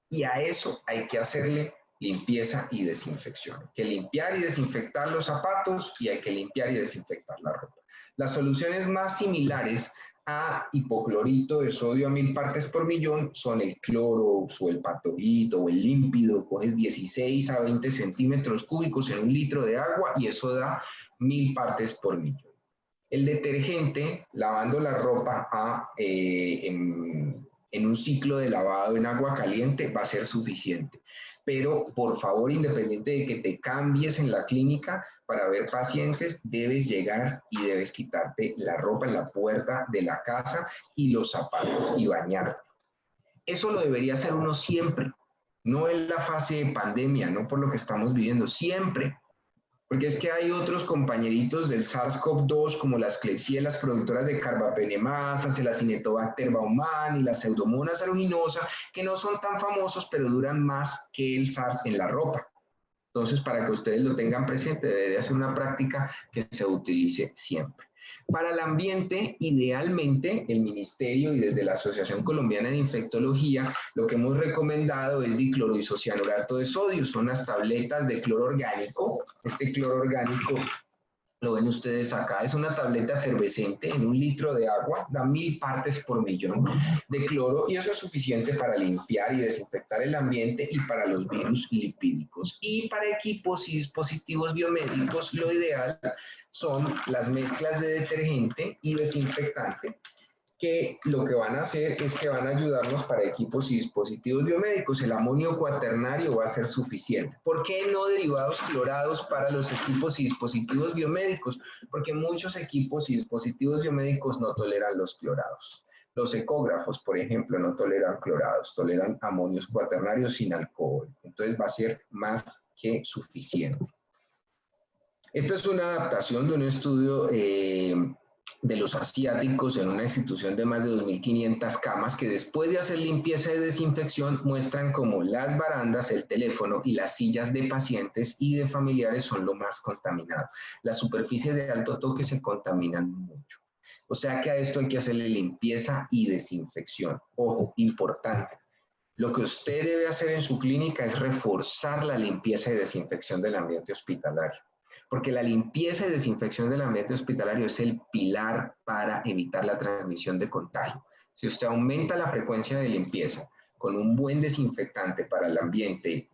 Y a eso hay que hacerle limpieza y desinfección. Hay que limpiar y desinfectar los zapatos y hay que limpiar y desinfectar la ropa. Las soluciones más similares a hipoclorito de sodio a 1000 partes por millón son el Clorox o el Patoit o el límpido. Coges 16 a 20 centímetros cúbicos en un litro de agua y eso da 1000 partes por millón. El detergente, lavando la ropa en un ciclo de lavado en agua caliente, va a ser suficiente. Pero, por favor, independiente de que te cambies en la clínica para ver pacientes, debes llegar y debes quitarte la ropa en la puerta de la casa y los zapatos y bañarte. Eso lo debería hacer uno siempre. no en la fase de pandemia, no por lo que estamos viviendo, siempre. Porque es que hay otros compañeritos del SARS-CoV-2 como las Klebsiellas productoras de carbapenemasas, el Acinetobacter baumannii y la Pseudomonas aeruginosa, que no son tan famosos, pero duran más que el SARS en la ropa. Entonces, para que ustedes lo tengan presente, debería ser una práctica que se utilice siempre. Para el ambiente, idealmente, el Ministerio y desde la Asociación Colombiana de Infectología, lo que hemos recomendado es dicloroisocianurato de sodio. Son las tabletas de cloro orgánico. Este cloro orgánico, lo ven ustedes acá, es una tableta efervescente en 1 litro de agua, da 1000 partes por millón de cloro y eso es suficiente para limpiar y desinfectar el ambiente y para los virus lipídicos. Y para equipos y dispositivos biomédicos, lo ideal son las mezclas de detergente y desinfectante, que lo que van a hacer es que van a ayudarnos para equipos y dispositivos biomédicos. El amonio cuaternario va a ser suficiente. ¿Por qué no derivados clorados para los equipos y dispositivos biomédicos? Porque muchos equipos y dispositivos biomédicos no toleran los clorados. Los ecógrafos, por ejemplo, no toleran clorados, toleran amonios cuaternarios sin alcohol. Entonces va a ser más que suficiente. Esta es una adaptación de un estudio de los asiáticos en una institución de más de 2.500 camas que después de hacer limpieza y desinfección muestran cómo las barandas, el teléfono y las sillas de pacientes y de familiares son lo más contaminados. Las superficies de alto toque se contaminan mucho. O sea que a esto hay que hacerle limpieza y desinfección. Ojo, importante. Lo que usted debe hacer en su clínica es reforzar la limpieza y desinfección del ambiente hospitalario. Porque la limpieza y desinfección del ambiente hospitalario es el pilar para evitar la transmisión de contagio. Si usted aumenta la frecuencia de limpieza con un buen desinfectante para el ambiente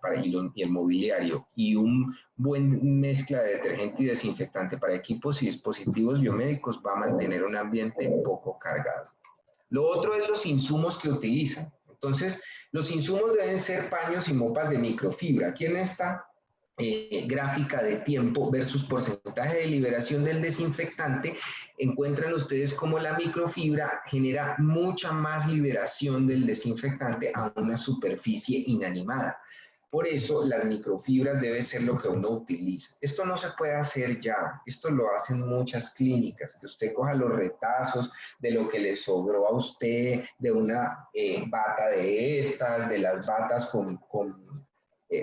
y el mobiliario y un buen mezcla de detergente y desinfectante para equipos y dispositivos biomédicos, va a mantener un ambiente poco cargado. Lo otro es los insumos que utilizan. Entonces, los insumos deben ser paños y mopas de microfibra. Aquí en esta gráfica de tiempo versus porcentaje de liberación del desinfectante, encuentran ustedes cómo la microfibra genera mucha más liberación del desinfectante a una superficie inanimada. Por eso las microfibras debe ser lo que uno utiliza. Esto no se puede hacer ya, esto lo hacen muchas clínicas, que usted coja los retazos de lo que le sobró a usted, de una bata de estas, de las batas con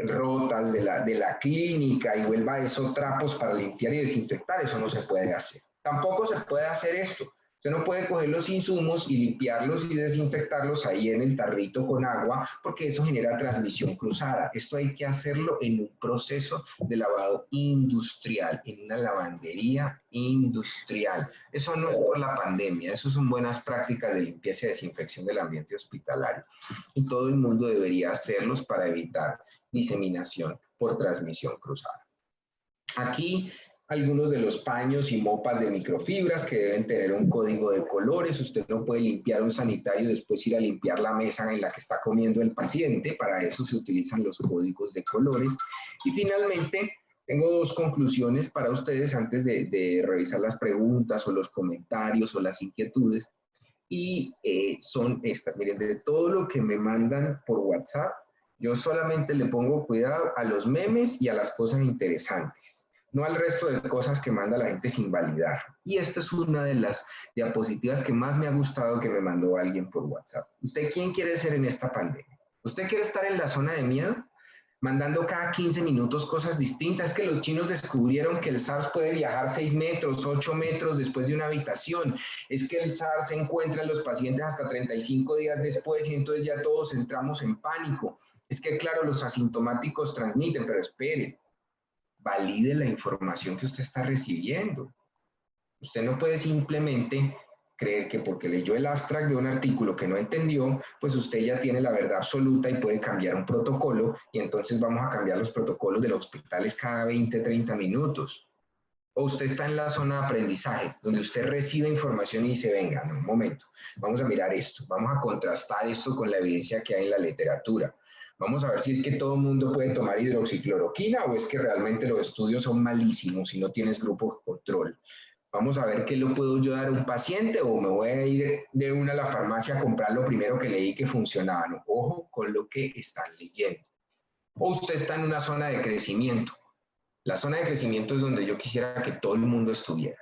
rotas de la clínica y vuelva esos trapos para limpiar y desinfectar. Eso no se puede hacer. Tampoco se puede hacer esto. Usted no puede coger los insumos y limpiarlos y desinfectarlos ahí en el tarrito con agua, porque eso genera transmisión cruzada. Esto hay que hacerlo en un proceso de lavado industrial, en una lavandería industrial. Eso no es por la pandemia, eso son buenas prácticas de limpieza y desinfección del ambiente hospitalario. Y todo el mundo debería hacerlos para evitar diseminación por transmisión cruzada. Aquí algunos de los paños y mopas de microfibras que deben tener un código de colores. Usted no puede limpiar un sanitario y después ir a limpiar la mesa en la que está comiendo el paciente. Para eso se utilizan los códigos de colores. Y finalmente, tengo dos conclusiones para ustedes antes de revisar las preguntas o los comentarios o las inquietudes. Y son estas. Miren, de todo lo que me mandan por WhatsApp, yo solamente le pongo cuidado a los memes y a las cosas interesantes, no al resto de cosas que manda la gente sin validar. Y esta es una de las diapositivas que más me ha gustado que me mandó alguien por WhatsApp. ¿Usted quién quiere ser en esta pandemia? ¿Usted quiere estar en la zona de miedo? Mandando cada 15 minutos cosas distintas. Es que los chinos descubrieron que el SARS puede viajar 6 metros, 8 metros después de una habitación. Es que el SARS se encuentra en los pacientes hasta 35 días después y entonces ya todos entramos en pánico. Es que, claro, los asintomáticos transmiten, pero espere, valide la información que usted está recibiendo. Usted no puede simplemente creer que porque leyó el abstract de un artículo que no entendió, pues usted ya tiene la verdad absoluta y puede cambiar un protocolo y entonces vamos a cambiar los protocolos de los hospitales cada 20, 30 minutos. O usted está en la zona de aprendizaje, donde usted recibe información y dice, venga, no, un momento, vamos a mirar esto, vamos a contrastar esto con la evidencia que hay en la literatura. Vamos a ver si es que todo el mundo puede tomar hidroxicloroquina o es que realmente los estudios son malísimos y no tienes grupo control. Vamos a ver qué le puedo yo dar a un paciente o me voy a ir de una a la farmacia a comprar lo primero que leí que funcionaba. No, ojo con lo que están leyendo. o usted está en una zona de crecimiento. La zona de crecimiento es donde yo quisiera que todo el mundo estuviera.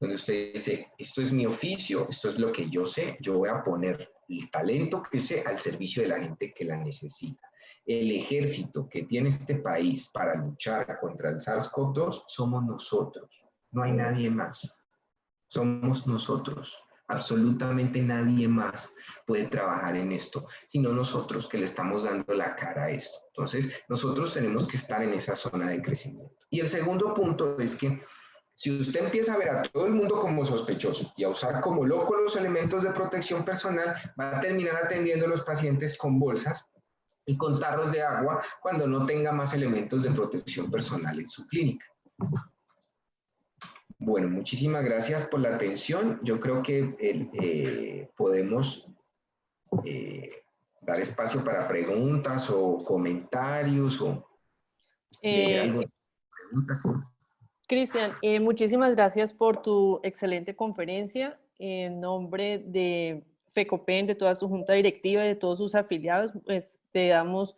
Donde usted dice, esto es mi oficio, esto es lo que yo sé, yo voy a poner el talento que sé al servicio de la gente que la necesita. El ejército que tiene este país para luchar contra el SARS-CoV-2 somos nosotros, no hay nadie más. Somos nosotros. Absolutamente nadie más puede trabajar en esto, sino nosotros que le estamos dando la cara a esto. Entonces, nosotros tenemos que estar en esa zona de crecimiento. Y el segundo punto es que si usted empieza a ver a todo el mundo como sospechoso y a usar como loco los elementos de protección personal, va a terminar atendiendo a los pacientes con bolsas y con tarros de agua cuando no tenga más elementos de protección personal en su clínica. Bueno, muchísimas gracias por la atención. Yo creo que podemos dar espacio para preguntas o comentarios o leer algunas preguntas. ¿Sí? Cristian, muchísimas gracias por tu excelente conferencia. En nombre de FECOPEN, de toda su junta directiva y de todos sus afiliados, pues te damos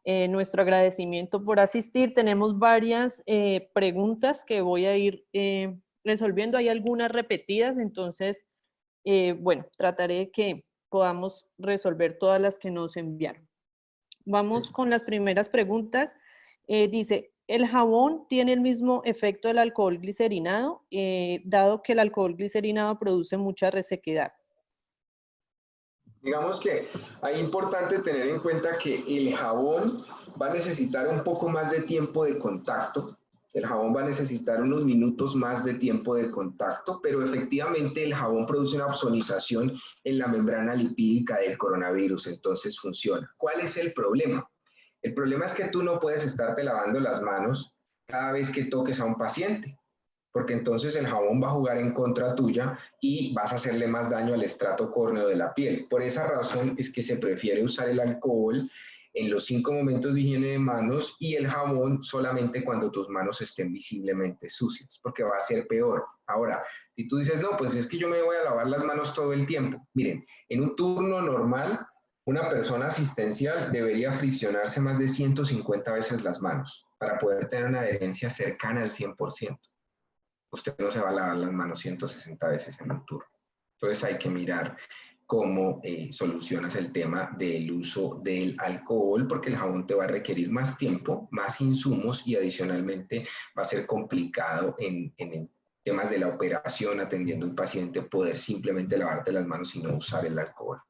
nuestro agradecimiento por asistir. Tenemos varias preguntas que voy a ir resolviendo. Hay algunas repetidas, entonces, bueno, trataré de que podamos resolver todas las que nos enviaron. Vamos con las primeras preguntas. Dice, ¿el jabón tiene el mismo efecto del alcohol glicerinado, dado que el alcohol glicerinado produce mucha resequedad? Digamos que es importante tener en cuenta que el jabón va a necesitar un poco más de tiempo de contacto. El jabón va a necesitar unos minutos más de tiempo de contacto, pero efectivamente el jabón produce una ozonización en la membrana lipídica del coronavirus, entonces funciona. ¿Cuál es el problema? El problema es que tú no puedes estarte lavando las manos cada vez que toques a un paciente, porque entonces el jabón va a jugar en contra tuya y vas a hacerle más daño al estrato córneo de la piel. Por esa razón es que se prefiere usar el alcohol en los 5 momentos de higiene de manos y el jabón solamente cuando tus manos estén visiblemente sucias, porque va a ser peor. Ahora, si tú dices, no, pues es que yo me voy a lavar las manos todo el tiempo. Miren, en un turno normal, una persona asistencial debería friccionarse más de 150 veces las manos para poder tener una adherencia cercana al 100%. Usted no se va a lavar las manos 160 veces en un turno. Entonces hay que mirar cómo solucionas el tema del uso del alcohol, porque el jabón te va a requerir más tiempo, más insumos y adicionalmente va a ser complicado en temas de la operación, atendiendo a un paciente, poder simplemente lavarte las manos y no usar el alcohol.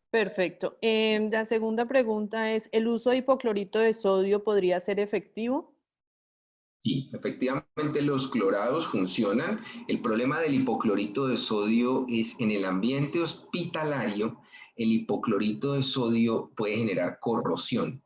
Perfecto. La segunda pregunta es, ¿el uso de hipoclorito de sodio podría ser efectivo? Sí, efectivamente los clorados funcionan. El problema del hipoclorito de sodio es en el ambiente hospitalario, el hipoclorito de sodio puede generar corrosión.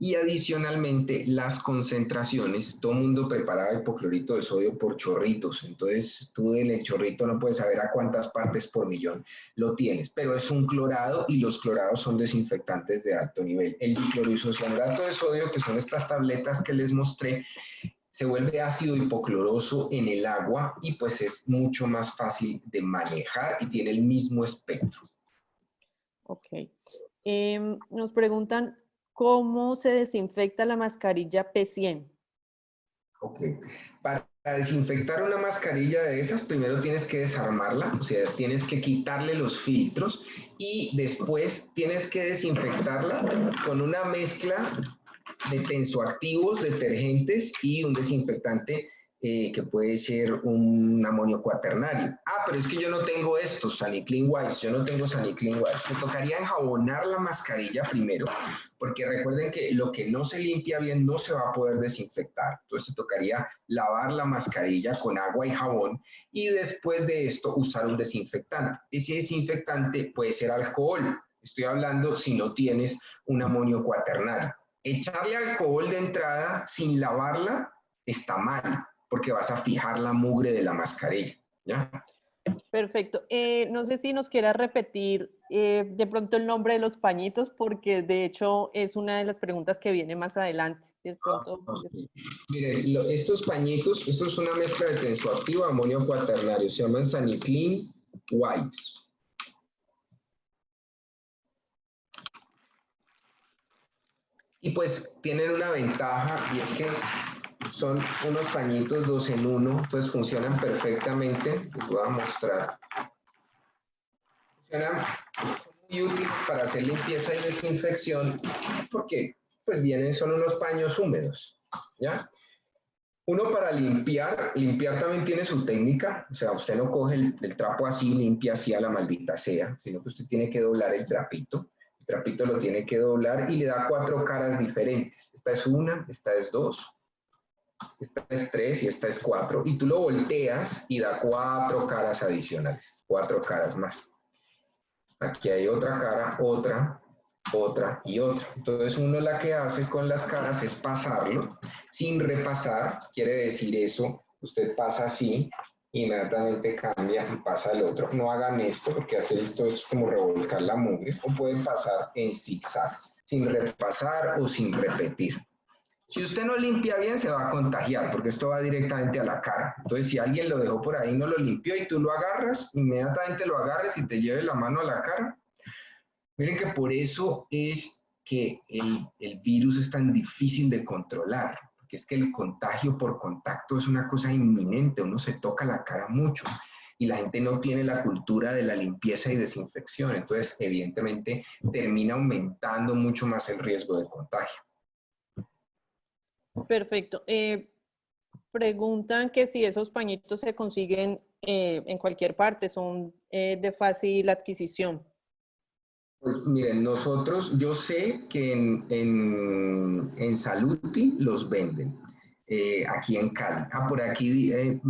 Y adicionalmente las concentraciones, todo el mundo preparaba hipoclorito de sodio por chorritos, entonces tú en el chorrito no puedes saber a cuántas partes por millón lo tienes, pero es un clorado y los clorados son desinfectantes de alto nivel. El dicloroisocianato de sodio, que son estas tabletas que les mostré, se vuelve ácido hipocloroso en el agua y pues es mucho más fácil de manejar y tiene el mismo espectro. Ok. Nos preguntan, ¿cómo se desinfecta la mascarilla P100? Ok. Para desinfectar una mascarilla de esas, primero tienes que desarmarla, o sea, tienes que quitarle los filtros y después tienes que desinfectarla con una mezcla de tensoactivos, detergentes y un desinfectante que puede ser un amonio cuaternario. Ah, pero es que yo no tengo estos Saniclean Wipes, yo no tengo Saniclean Wipes. Te tocaría enjabonar la mascarilla primero, porque recuerden que lo que no se limpia bien no se va a poder desinfectar. Entonces te tocaría lavar la mascarilla con agua y jabón y después de esto usar un desinfectante. Ese desinfectante puede ser alcohol. Estoy hablando si no tienes un amonio cuaternario. Echarle alcohol de entrada sin lavarla está mal, porque vas a fijar la mugre de la mascarilla, ¿ya? Perfecto. No sé si nos quiera repetir de pronto el nombre de los pañitos, porque de hecho es una de las preguntas que viene más adelante. De pronto... Mire, estos pañitos, esto es una mezcla de tensoactivo, amonio cuaternario, se llaman Saniclean Wipes. Y pues tienen una ventaja y es que son unos pañitos 2 en 1, entonces funcionan perfectamente. Les voy a mostrar. Son muy útiles para hacer limpieza y desinfección porque pues son unos paños húmedos, ¿ya? Uno para limpiar también tiene su técnica, o sea, usted no coge el trapo así, limpia así a la maldita sea, sino que usted tiene que doblar el trapito lo tiene que doblar y le da 4 caras diferentes. Esta es 1, esta es 2, esta es 3 y esta es 4, y tú lo volteas y da 4 caras adicionales, 4 caras más. Aquí hay otra cara, otra y otra. Entonces uno la que hace con las caras es pasarlo sin repasar, quiere decir eso, usted pasa así, inmediatamente cambia y pasa al otro. No hagan esto porque hacer esto es como revolcar la mugre, o pueden pasar en zigzag, sin repasar o sin repetir. Si usted no limpia bien, se va a contagiar, porque esto va directamente a la cara. Entonces, si alguien lo dejó por ahí y no lo limpió y tú lo agarras, inmediatamente lo agarres y te lleves la mano a la cara. Miren que por eso es que el virus es tan difícil de controlar, porque es que el contagio por contacto es una cosa inminente, uno se toca la cara mucho y la gente no tiene la cultura de la limpieza y desinfección, entonces evidentemente termina aumentando mucho más el riesgo de contagio. Perfecto. Preguntan que si esos pañitos se consiguen en cualquier parte, son de fácil adquisición. Pues miren, yo sé que en Saluti los venden, aquí en Cali. Por aquí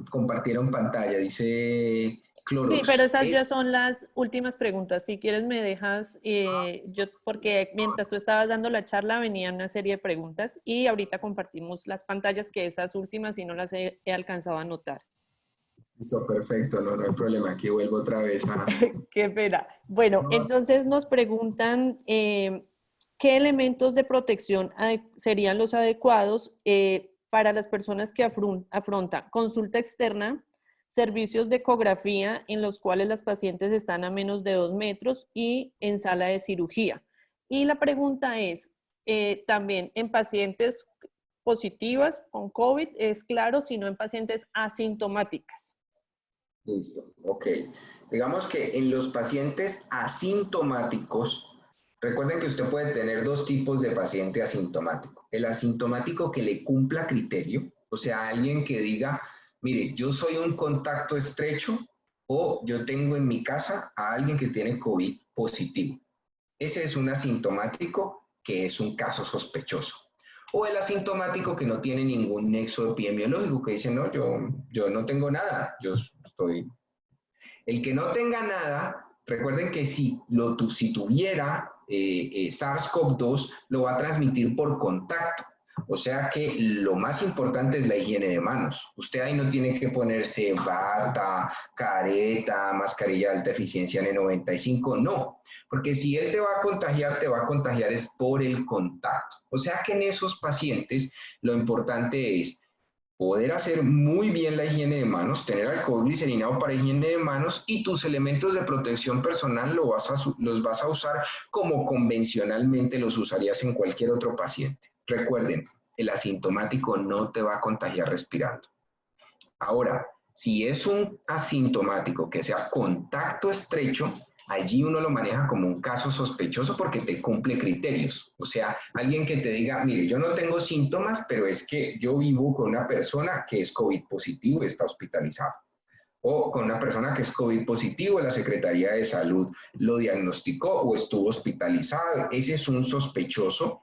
compartieron pantalla, dice Sí, pero Clorox. esas ya son las últimas preguntas. Si quieres me dejas, porque mientras tú estabas dando la charla venían una serie de preguntas y ahorita compartimos las pantallas que esas últimas y no las he alcanzado a anotar. Listo, perfecto, no hay problema, aquí vuelvo otra vez a... Qué pena. Bueno, entonces nos preguntan qué elementos de protección serían los adecuados para las personas que afrontan consulta externa, servicios de ecografía en los cuales las pacientes están a menos de 2 metros y en sala de cirugía. Y la pregunta es, también en pacientes positivas con COVID, es claro, sino en pacientes asintomáticas. Listo, ok. Digamos que en los pacientes asintomáticos, recuerden que usted puede tener 2 tipos de paciente asintomático. El asintomático que le cumpla criterio, o sea, alguien que diga, mire, yo soy un contacto estrecho o yo tengo en mi casa a alguien que tiene COVID positivo. Ese es un asintomático que es un caso sospechoso. O el asintomático que no tiene ningún nexo epidemiológico, que dice, no, yo no tengo nada, yo estoy... El que no tenga nada, recuerden que si tuviera SARS-CoV-2, lo va a transmitir por contacto. O sea que lo más importante es la higiene de manos. Usted ahí no tiene que ponerse bata, careta, mascarilla de alta eficiencia N95, no. Porque si él te va a contagiar es por el contacto. O sea que en esos pacientes lo importante es poder hacer muy bien la higiene de manos, tener alcohol glicerinado para higiene de manos y tus elementos de protección personal los vas a usar como convencionalmente los usarías en cualquier otro paciente. Recuerden, el asintomático no te va a contagiar respirando. Ahora, si es un asintomático que sea contacto estrecho, allí uno lo maneja como un caso sospechoso porque te cumple criterios. O sea, alguien que te diga, mire, yo no tengo síntomas, pero es que yo vivo con una persona que es COVID positivo y está hospitalizado. O con una persona que es COVID positivo, la Secretaría de Salud lo diagnosticó o estuvo hospitalizado. Ese es un sospechoso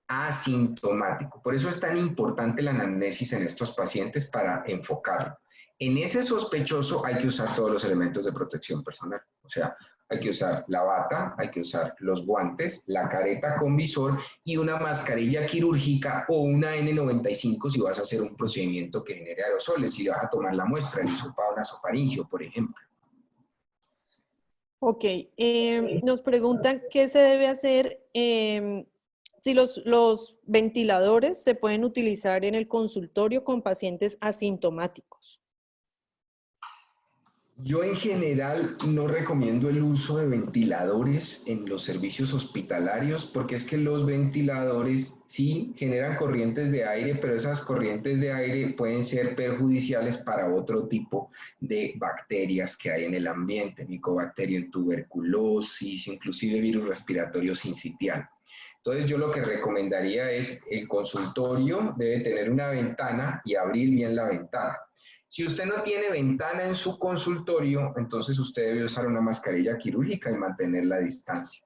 asintomático. Por eso es tan importante la anamnesis en estos pacientes para enfocarlo. En ese sospechoso hay que usar todos los elementos de protección personal. O sea, hay que usar la bata, hay que usar los guantes, la careta con visor y una mascarilla quirúrgica o una N95 si vas a hacer un procedimiento que genere aerosoles, si vas a tomar la muestra, el hisopado nasofaringeo, por ejemplo. Ok, nos preguntan qué se debe hacer si los ventiladores se pueden utilizar en el consultorio con pacientes asintomáticos. Yo en general no recomiendo el uso de ventiladores en los servicios hospitalarios porque es que los ventiladores sí generan corrientes de aire, pero esas corrientes de aire pueden ser perjudiciales para otro tipo de bacterias que hay en el ambiente, Mycobacterium tuberculosis, inclusive virus respiratorio sincitial. Entonces yo lo que recomendaría es el consultorio debe tener una ventana y abrir bien la ventana. Si usted no tiene ventana en su consultorio, entonces usted debe usar una mascarilla quirúrgica y mantener la distancia.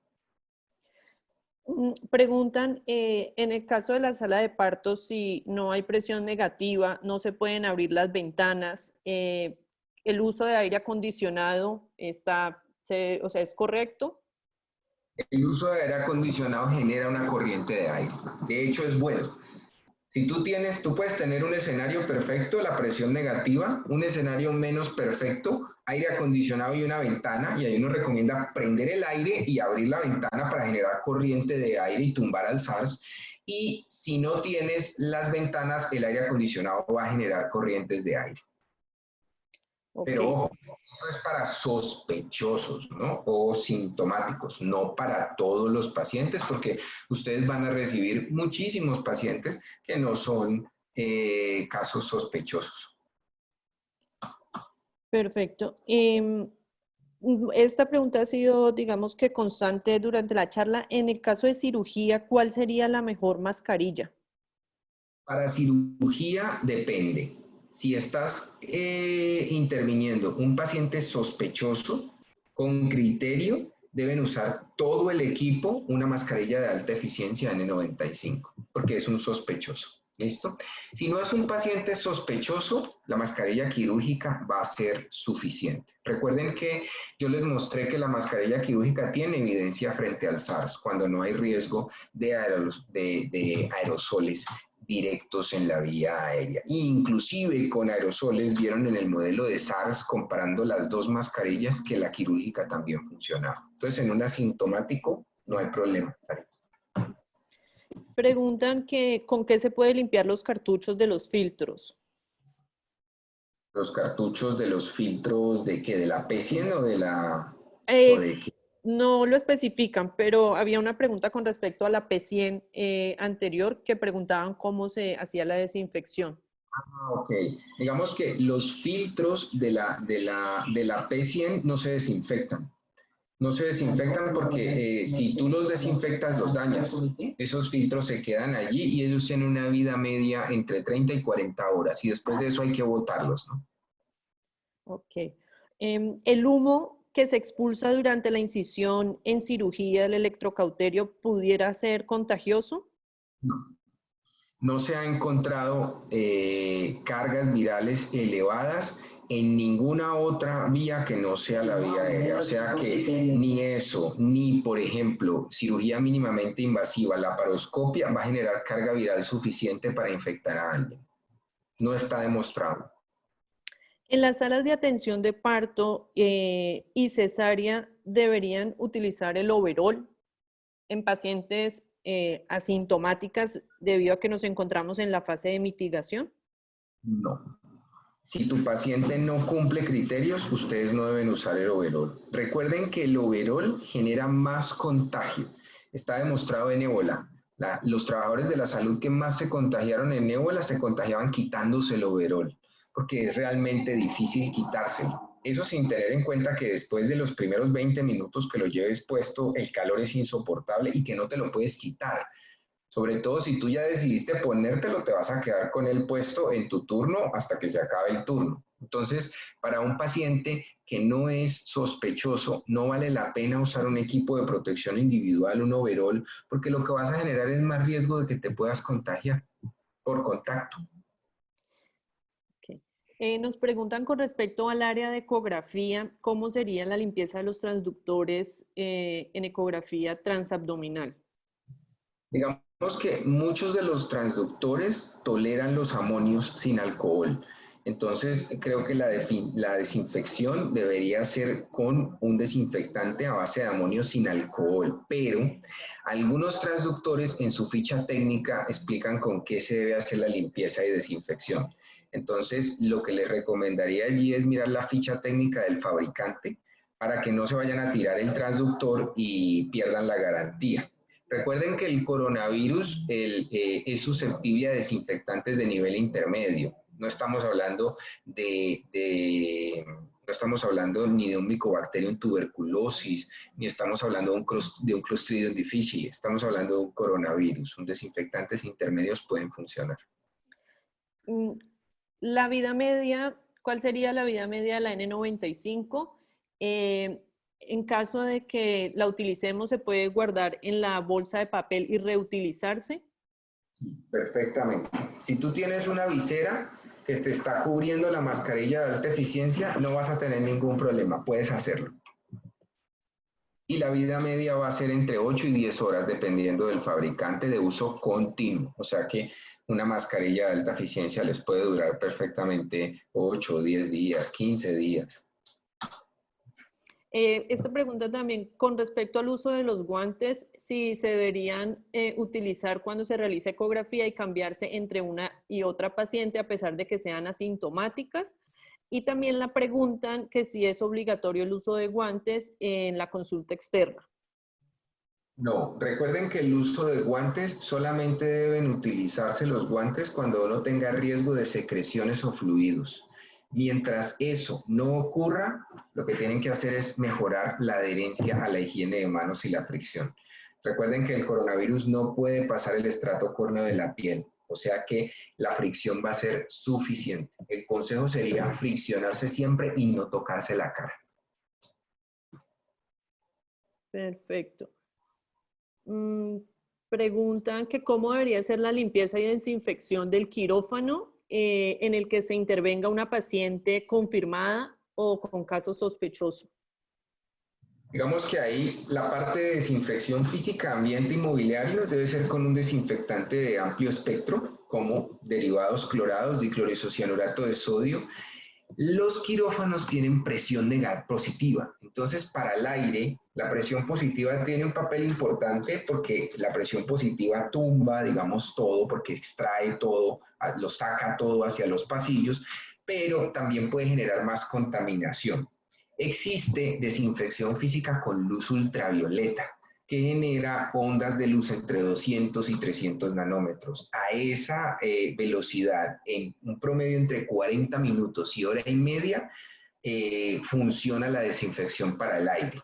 Preguntan, en el caso de la sala de partos, si no hay presión negativa, no se pueden abrir las ventanas, el uso de aire acondicionado o sea, ¿es correcto? El uso de aire acondicionado genera una corriente de aire. De hecho, es bueno. Si tú puedes tener un escenario perfecto, la presión negativa, un escenario menos perfecto, aire acondicionado y una ventana, y ahí uno recomienda prender el aire y abrir la ventana para generar corriente de aire y tumbar al SARS. Y si no tienes las ventanas, el aire acondicionado va a generar corrientes de aire. Okay. Pero ojo, eso es para sospechosos, ¿no? O sintomáticos, no para todos los pacientes, porque ustedes van a recibir muchísimos pacientes que no son casos sospechosos. Perfecto. Esta pregunta ha sido, digamos que constante durante la charla. En el caso de cirugía, ¿cuál sería la mejor mascarilla? Para cirugía depende. Si estás interviniendo un paciente sospechoso, con criterio, deben usar todo el equipo una mascarilla de alta eficiencia N95, porque es un sospechoso. ¿Listo? Si no es un paciente sospechoso, la mascarilla quirúrgica va a ser suficiente. Recuerden que yo les mostré que la mascarilla quirúrgica tiene evidencia frente al SARS cuando no hay riesgo de aerosoles directos en la vía aérea. Inclusive con aerosoles vieron en el modelo de SARS, comparando las dos mascarillas, que la quirúrgica también funcionaba. Entonces, en un asintomático no hay problema. Preguntan que con qué se puede limpiar los cartuchos de los filtros. Los cartuchos de los filtros ¿de qué? ¿De la P100 o de la... Eh, o de qué? No lo especifican, pero había una pregunta con respecto a la P100 anterior que preguntaban cómo se hacía la desinfección. Ah, ok. Digamos que los filtros de la P100 no se desinfectan. No se desinfectan porque si tú los desinfectas, los dañas. Esos filtros se quedan allí y ellos tienen una vida media entre 30 y 40 horas y después de eso hay que botarlos, ¿no? Ok. ¿El humo que se expulsa durante la incisión en cirugía del electrocauterio pudiera ser contagioso? No. No se ha encontrado cargas virales elevadas en ninguna otra vía que no sea la vía aérea. O sea que ni eso, ni por ejemplo, cirugía mínimamente invasiva, laparoscopia, va a generar carga viral suficiente para infectar a alguien. No está demostrado. En las salas de atención de parto y cesárea, ¿deberían utilizar el overol en pacientes asintomáticas debido a que nos encontramos en la fase de mitigación? No. Si tu paciente no cumple criterios, ustedes no deben usar el overol. Recuerden que el overol genera más contagio. Está demostrado en ébola. Los trabajadores de la salud que más se contagiaron en ébola se contagiaban quitándose el overol, porque es realmente difícil quitárselo. Eso sin tener en cuenta que después de los primeros 20 minutos que lo lleves puesto, el calor es insoportable y que no te lo puedes quitar. Sobre todo si tú ya decidiste ponértelo, te vas a quedar con el puesto en tu turno hasta que se acabe el turno. Entonces, para un paciente que no es sospechoso, no vale la pena usar un equipo de protección individual, un overol, porque lo que vas a generar es más riesgo de que te puedas contagiar por contacto. Okay. Nos preguntan con respecto al área de ecografía, ¿cómo sería la limpieza de los transductores en ecografía transabdominal? Digamos que muchos de los transductores toleran los amonios sin alcohol. Entonces, creo que la desinfección debería ser con un desinfectante a base de amonio sin alcohol, pero algunos transductores en su ficha técnica explican con qué se debe hacer la limpieza y desinfección. Entonces, lo que les recomendaría allí es mirar la ficha técnica del fabricante para que no se vayan a tirar el transductor y pierdan la garantía. Recuerden que el coronavirus es susceptible a desinfectantes de nivel intermedio. No estamos hablando no estamos hablando ni de un Mycobacterium tuberculosis, ni estamos hablando de un Clostridium difficile. Estamos hablando de un coronavirus. Un desinfectantes intermedios pueden funcionar. La vida media, ¿cuál sería la vida media de la N95? En caso de que la utilicemos, ¿se puede guardar en la bolsa de papel y reutilizarse? Perfectamente. Si tú tienes una visera que te está cubriendo la mascarilla de alta eficiencia, no vas a tener ningún problema, puedes hacerlo. Y la vida media va a ser entre 8 y 10 horas, dependiendo del fabricante, de uso continuo. O sea que una mascarilla de alta eficiencia les puede durar perfectamente 8, 10 días, 15 días. Esta pregunta también con respecto al uso de los guantes, si se deberían utilizar cuando se realiza ecografía y cambiarse entre una y otra paciente a pesar de que sean asintomáticas. Y también la preguntan que si es obligatorio el uso de guantes en la consulta externa. No, recuerden que el uso de guantes solamente deben utilizarse los guantes cuando uno tenga riesgo de secreciones o fluidos. Mientras eso no ocurra, lo que tienen que hacer es mejorar la adherencia a la higiene de manos y la fricción. Recuerden que el coronavirus no puede pasar el estrato córneo de la piel, o sea que la fricción va a ser suficiente. El consejo sería friccionarse siempre y no tocarse la cara. Perfecto. Preguntan que cómo debería ser la limpieza y desinfección del quirófano en el que se intervenga una paciente confirmada o con caso sospechoso. Digamos que ahí la parte de desinfección física, ambiente y mobiliario debe ser con un desinfectante de amplio espectro, como derivados clorados, dicloroisocianurato de sodio. Los quirófanos tienen presión positiva, entonces para el aire la presión positiva tiene un papel importante porque la presión positiva tumba, digamos, todo, porque extrae todo, lo saca todo hacia los pasillos, pero también puede generar más contaminación. Existe desinfección física con luz ultravioleta, que genera ondas de luz entre 200 y 300 nanómetros. A esa velocidad, en un promedio entre 40 minutos y hora y media, funciona la desinfección para el aire.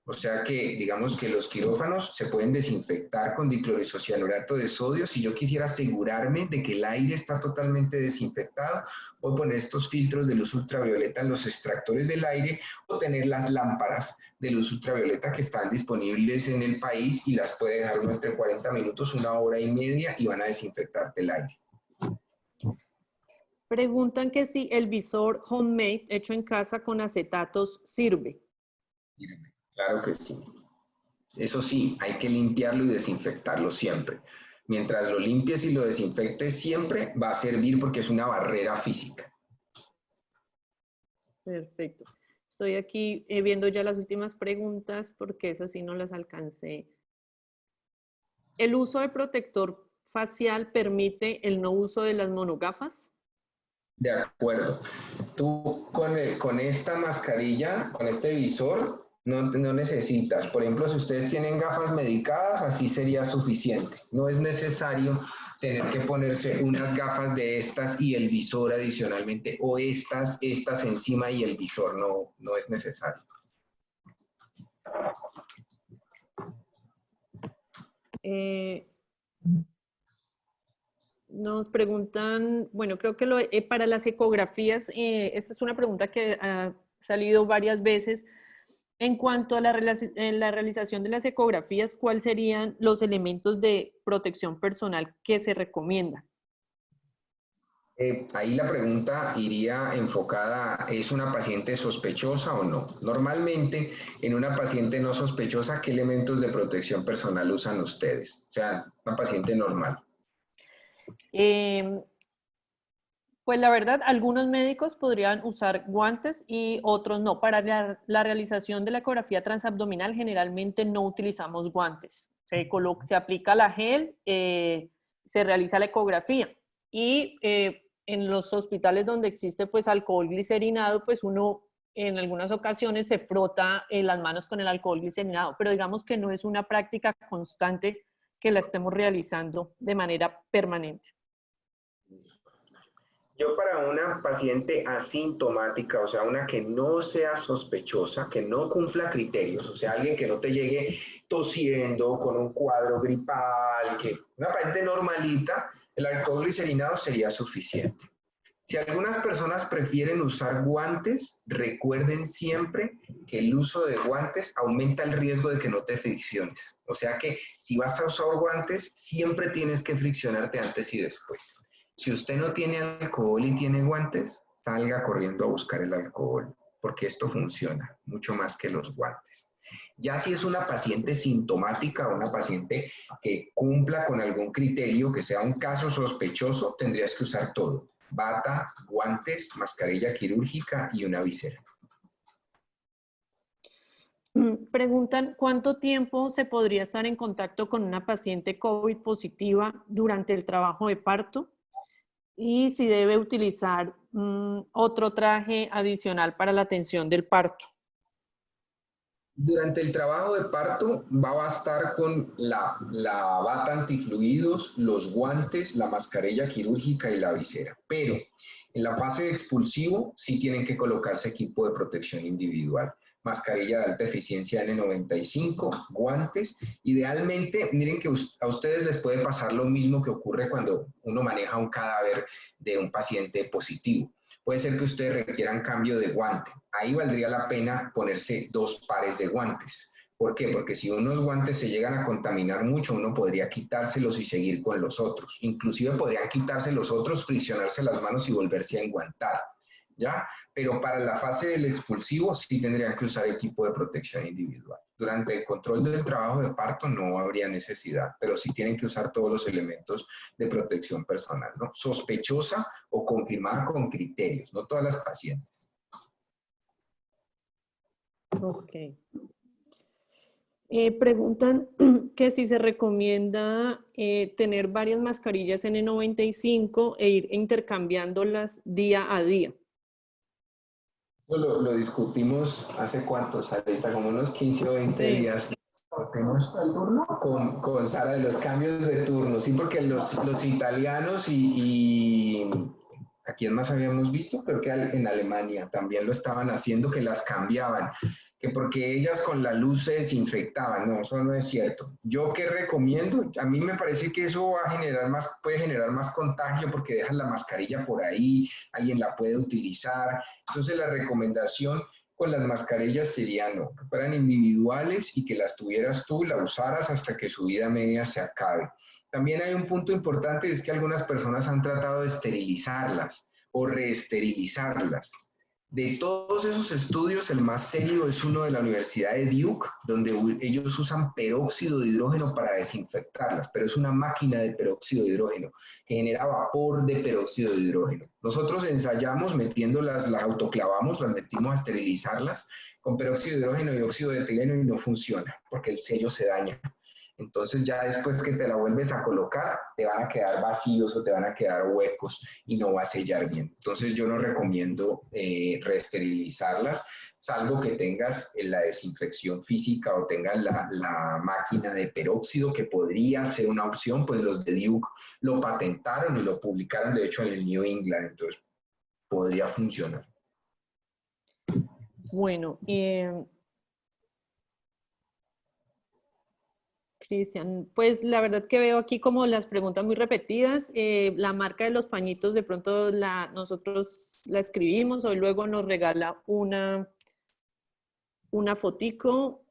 O sea que, digamos que los quirófanos se pueden desinfectar con dicloroisocianurato de sodio. Si yo quisiera asegurarme de que el aire está totalmente desinfectado, puedo poner estos filtros de luz ultravioleta en los extractores del aire o tener las lámparas de luz ultravioleta que están disponibles en el país y las puede dejar uno entre 40 minutos, una hora y media y van a desinfectarte el aire. Preguntan que si el visor homemade hecho en casa con acetatos sirve. Claro que sí. Eso sí, hay que limpiarlo y desinfectarlo siempre. Mientras lo limpies y lo desinfectes siempre, va a servir porque es una barrera física. Perfecto. Estoy aquí viendo ya las últimas preguntas porque esas sí no las alcancé. ¿El uso de protector facial permite el no uso de las monogafas? De acuerdo. Tú con esta mascarilla, con este visor, no necesitas. Por ejemplo, si ustedes tienen gafas medicadas, así sería suficiente. No es necesario tener que ponerse unas gafas de estas y el visor adicionalmente, o estas encima y el visor, no es necesario. Nos preguntan, bueno, creo que para las ecografías, esta es una pregunta que ha salido varias veces. En cuanto a la realización de las ecografías, ¿cuáles serían los elementos de protección personal que se recomiendan? Ahí la pregunta iría enfocada, ¿es una paciente sospechosa o no? Normalmente, en una paciente no sospechosa, ¿qué elementos de protección personal usan ustedes? O sea, una paciente normal. Pues la verdad, algunos médicos podrían usar guantes y otros no. Para la realización de la ecografía transabdominal generalmente no utilizamos guantes. Se aplica la gel, se realiza la ecografía y en los hospitales donde existe pues alcohol glicerinado, pues uno en algunas ocasiones se frota las manos con el alcohol glicerinado, pero digamos que no es una práctica constante que la estemos realizando de manera permanente. Yo para una paciente asintomática, o sea, una que no sea sospechosa, que no cumpla criterios, o sea, alguien que no te llegue tosiendo con un cuadro gripal, que una paciente normalita, el alcohol glicerinado sería suficiente. Si algunas personas prefieren usar guantes, recuerden siempre que el uso de guantes aumenta el riesgo de que no te fricciones. O sea que si vas a usar guantes, siempre tienes que friccionarte antes y después. Si usted no tiene alcohol y tiene guantes, salga corriendo a buscar el alcohol, porque esto funciona mucho más que los guantes. Ya si es una paciente sintomática o una paciente que cumpla con algún criterio, que sea un caso sospechoso, tendrías que usar todo. Bata, guantes, mascarilla quirúrgica y una visera. Preguntan, ¿cuánto tiempo se podría estar en contacto con una paciente COVID positiva durante el trabajo de parto? Y si debe utilizar otro traje adicional para la atención del parto. Durante el trabajo de parto va a bastar con la bata antifluidos, los guantes, la mascarilla quirúrgica y la visera. Pero en la fase de expulsivo sí tienen que colocarse equipo de protección individual. Mascarilla de alta eficiencia N95, guantes. Idealmente, miren que a ustedes les puede pasar lo mismo que ocurre cuando uno maneja un cadáver de un paciente positivo. Puede ser que ustedes requieran cambio de guante. Ahí valdría la pena ponerse 2 pares de guantes. ¿Por qué? Porque si unos guantes se llegan a contaminar mucho, uno podría quitárselos y seguir con los otros. Inclusive podrían quitarse los otros, friccionarse las manos y volverse a enguantar, ¿ya? Pero para la fase del expulsivo sí tendrían que usar equipo de protección individual. Durante el control del trabajo de parto no habría necesidad, pero sí tienen que usar todos los elementos de protección personal, ¿no? Sospechosa o confirmada con criterios, no todas las pacientes. Ok. Preguntan que si se recomienda tener varias mascarillas N95 e ir intercambiándolas día a día. Lo discutimos hace cuántos, ahorita como unos 15 o 20 Sí. días. Tenemos el turno con Sara de los cambios de turno, sí, porque los italianos y ¿a quién más habíamos visto? Creo que en Alemania también lo estaban haciendo, que las cambiaban, que porque ellas con la luz se desinfectaban. No, eso no es cierto. ¿Yo qué recomiendo? A mí me parece que eso va a generar puede generar más contagio porque dejas la mascarilla por ahí, alguien la puede utilizar. Entonces la recomendación con las mascarillas sería no, que fueran individuales y que las tuvieras tú, la usaras hasta que su vida media se acabe. También hay un punto importante, es que algunas personas han tratado de esterilizarlas o reesterilizarlas. De todos esos estudios, el más serio es uno de la Universidad de Duke, donde ellos usan peróxido de hidrógeno para desinfectarlas, pero es una máquina de peróxido de hidrógeno que genera vapor de peróxido de hidrógeno. Nosotros ensayamos metiéndolas, las autoclavamos, las metimos a esterilizarlas con peróxido de hidrógeno y óxido de etileno y no funciona porque el sello se daña. Entonces ya después que te la vuelves a colocar, te van a quedar vacíos o te van a quedar huecos y no va a sellar bien. Entonces yo no recomiendo reesterilizarlas, salvo que tengas la desinfección física o tengas la máquina de peróxido, que podría ser una opción, pues los de Duke lo patentaron y lo publicaron, de hecho, en el New England, entonces podría funcionar. Bueno, Cristian, pues la verdad que veo aquí como las preguntas muy repetidas. La marca de los pañitos, de pronto nosotros la escribimos, hoy luego nos regala una fotico.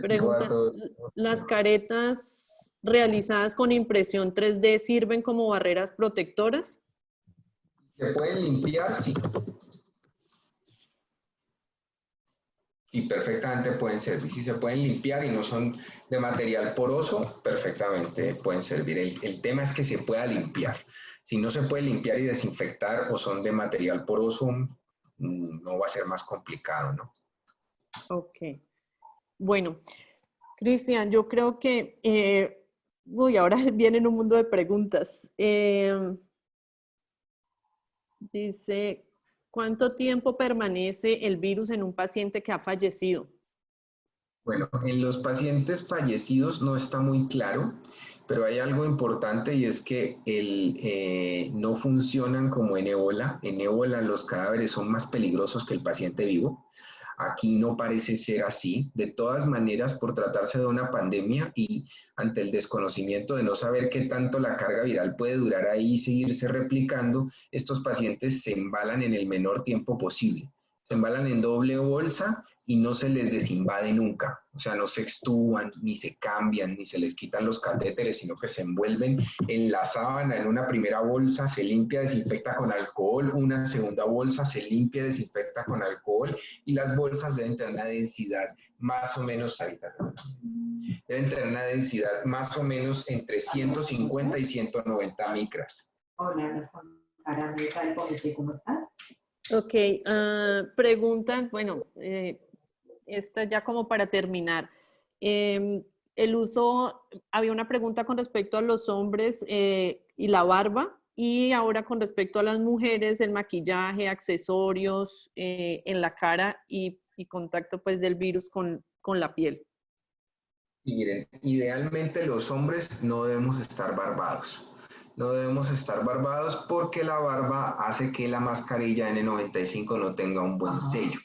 Preguntan, ¿las caretas realizadas con impresión 3D sirven como barreras protectoras? ¿Se pueden limpiar? Sí. Sí, perfectamente pueden servir. Si se pueden limpiar y no son de material poroso, perfectamente pueden servir. El tema es que se pueda limpiar. Si no se puede limpiar y desinfectar o son de material poroso, no va a ser más complicado, ¿no? Ok. Bueno, Cristian, yo creo que, ahora vienen un mundo de preguntas. Dice, ¿cuánto tiempo permanece el virus en un paciente que ha fallecido? Bueno, en los pacientes fallecidos no está muy claro, pero hay algo importante y es que no funcionan como en ébola. En ébola los cadáveres son más peligrosos que el paciente vivo. Aquí no parece ser así. De todas maneras, por tratarse de una pandemia y ante el desconocimiento de no saber qué tanto la carga viral puede durar ahí y seguirse replicando, estos pacientes se embalan en el menor tiempo posible. Se embalan en doble bolsa y no se les desinvade nunca. O sea, no se extúan, ni se cambian, ni se les quitan los catéteres, sino que se envuelven en la sábana, en una primera bolsa, se limpia, desinfecta con alcohol, una segunda bolsa, se limpia, desinfecta con alcohol, y las bolsas deben tener una densidad más o menos, ahorita, deben tener una densidad más o menos entre 150 y 190 micras. Hola, Sara, ¿cómo estás? Ok, preguntan, bueno, esta ya como para terminar. El uso, había una pregunta con respecto a los hombres y la barba, y ahora con respecto a las mujeres, el maquillaje, accesorios en la cara y contacto pues del virus con la piel. Y miren, idealmente los hombres no debemos estar barbados. No debemos estar barbados porque la barba hace que la mascarilla N95 no tenga un buen sello.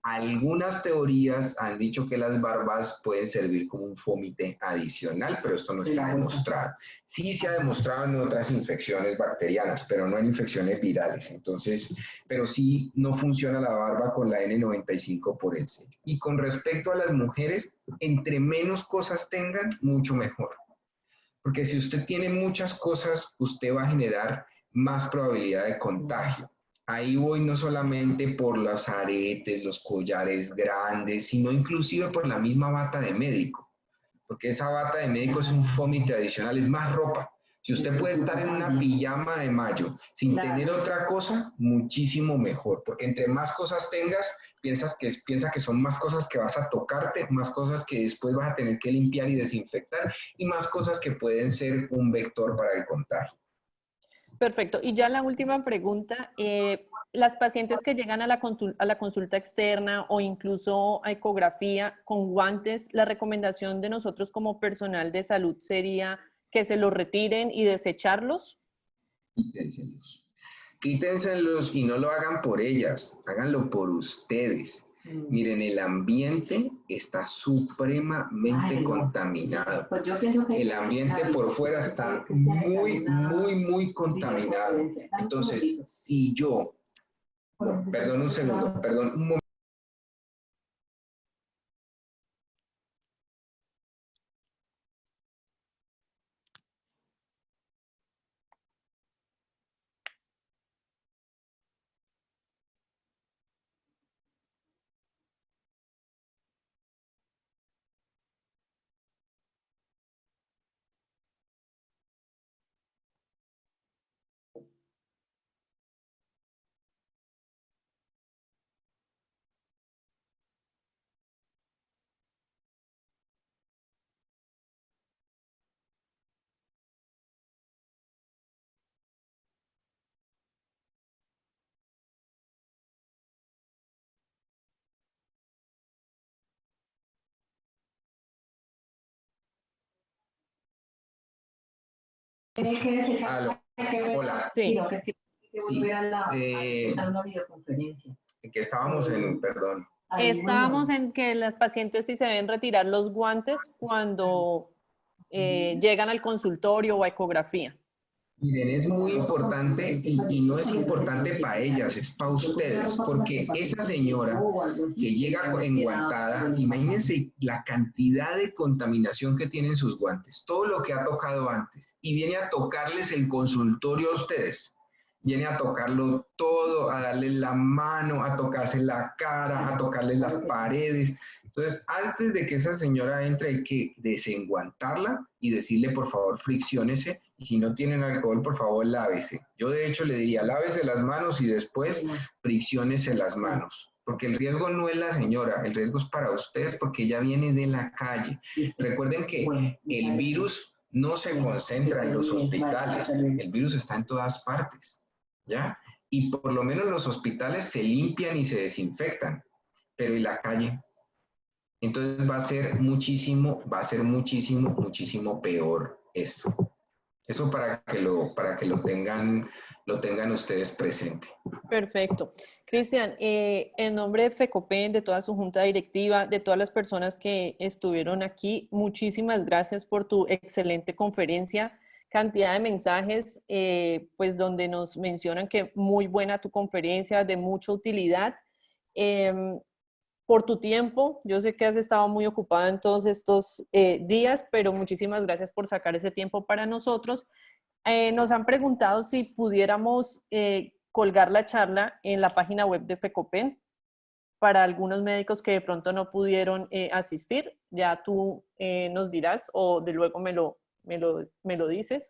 Algunas teorías han dicho que las barbas pueden servir como un fómite adicional, pero esto no está demostrado. Sí se ha demostrado en otras infecciones bacterianas, pero no en infecciones virales. Entonces, pero sí no funciona la barba con la N95 por el sello. Y con respecto a las mujeres, entre menos cosas tengan, mucho mejor. Porque si usted tiene muchas cosas, usted va a generar más probabilidad de contagio. Ahí voy no solamente por los aretes, los collares grandes, sino inclusive por la misma bata de médico. Porque esa bata de médico es un fómite adicional, es más ropa. Si usted puede estar en una pijama de mayo sin tener otra cosa, muchísimo mejor. Porque entre más cosas tengas, piensa que son más cosas que vas a tocarte, más cosas que después vas a tener que limpiar y desinfectar, y más cosas que pueden ser un vector para el contagio. Perfecto. Y ya la última pregunta, las pacientes que llegan a la consulta externa o incluso a ecografía con guantes, la recomendación de nosotros como personal de salud sería que se los retiren y desecharlos. Quítenselos. Quítenselos y no lo hagan por ellas, háganlo por ustedes. Miren, el ambiente está supremamente contaminado. Pues yo pienso que el ambiente por fuera está muy contaminado. Entonces, si yo, no, perdón un segundo, perdón un momento. Tiene que desechar. Aló. Hola. Sí. No, que es que volver a una videoconferencia. Que estábamos en, perdón. Estábamos en que las pacientes sí se deben retirar los guantes cuando llegan al consultorio o a ecografía. Miren, es muy importante y no es importante para ellas, es para ustedes, porque esa señora que llega enguantada, imagínense la cantidad de contaminación que tienen sus guantes, todo lo que ha tocado antes, y viene a tocarles el consultorio a ustedes. viene a tocarlo todo, a darle la mano, a tocarse la cara, a tocarle las paredes. Entonces, antes de que esa señora entre, hay que desenguantarla y decirle, por favor, fricciónese, y si no tienen alcohol, por favor, lávese. Yo, de hecho, le diría, lávese las manos y después fricciónese las manos. Porque el riesgo no es la señora, el riesgo es para ustedes porque ella viene de la calle. Recuerden que el virus no se concentra en los hospitales, el virus está en todas partes, ¿ya? Y por lo menos los hospitales se limpian y se desinfectan, pero ¿y la calle? Entonces va a ser muchísimo peor esto. Eso para que lo tengan ustedes presente. Perfecto. Cristian, en nombre de FECOPEN, de toda su junta directiva, de todas las personas que estuvieron aquí, muchísimas gracias por tu excelente conferencia. Cantidad de mensajes, pues donde nos mencionan que muy buena tu conferencia, de mucha utilidad. Por tu tiempo, yo sé que has estado muy ocupada en todos estos días, pero muchísimas gracias por sacar ese tiempo para nosotros. Nos han preguntado si pudiéramos colgar la charla en la página web de FECOPEN para algunos médicos que de pronto no pudieron asistir. Ya tú nos dirás o de luego me lo dices.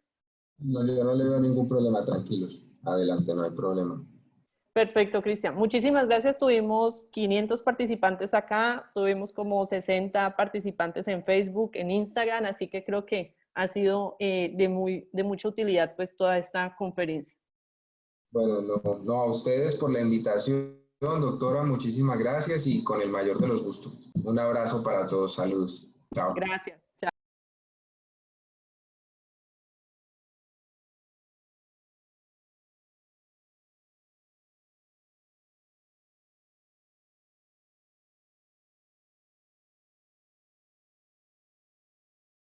No, yo no le veo ningún problema, tranquilos. Adelante, no hay problema. Perfecto, Cristian. Muchísimas gracias. Tuvimos 500 participantes acá, tuvimos como 60 participantes en Facebook, en Instagram, así que creo que ha sido de mucha utilidad pues toda esta conferencia. Bueno, no, a ustedes por la invitación, doctora, muchísimas gracias y con el mayor de los gustos. Un abrazo para todos, saludos. Chao. Gracias.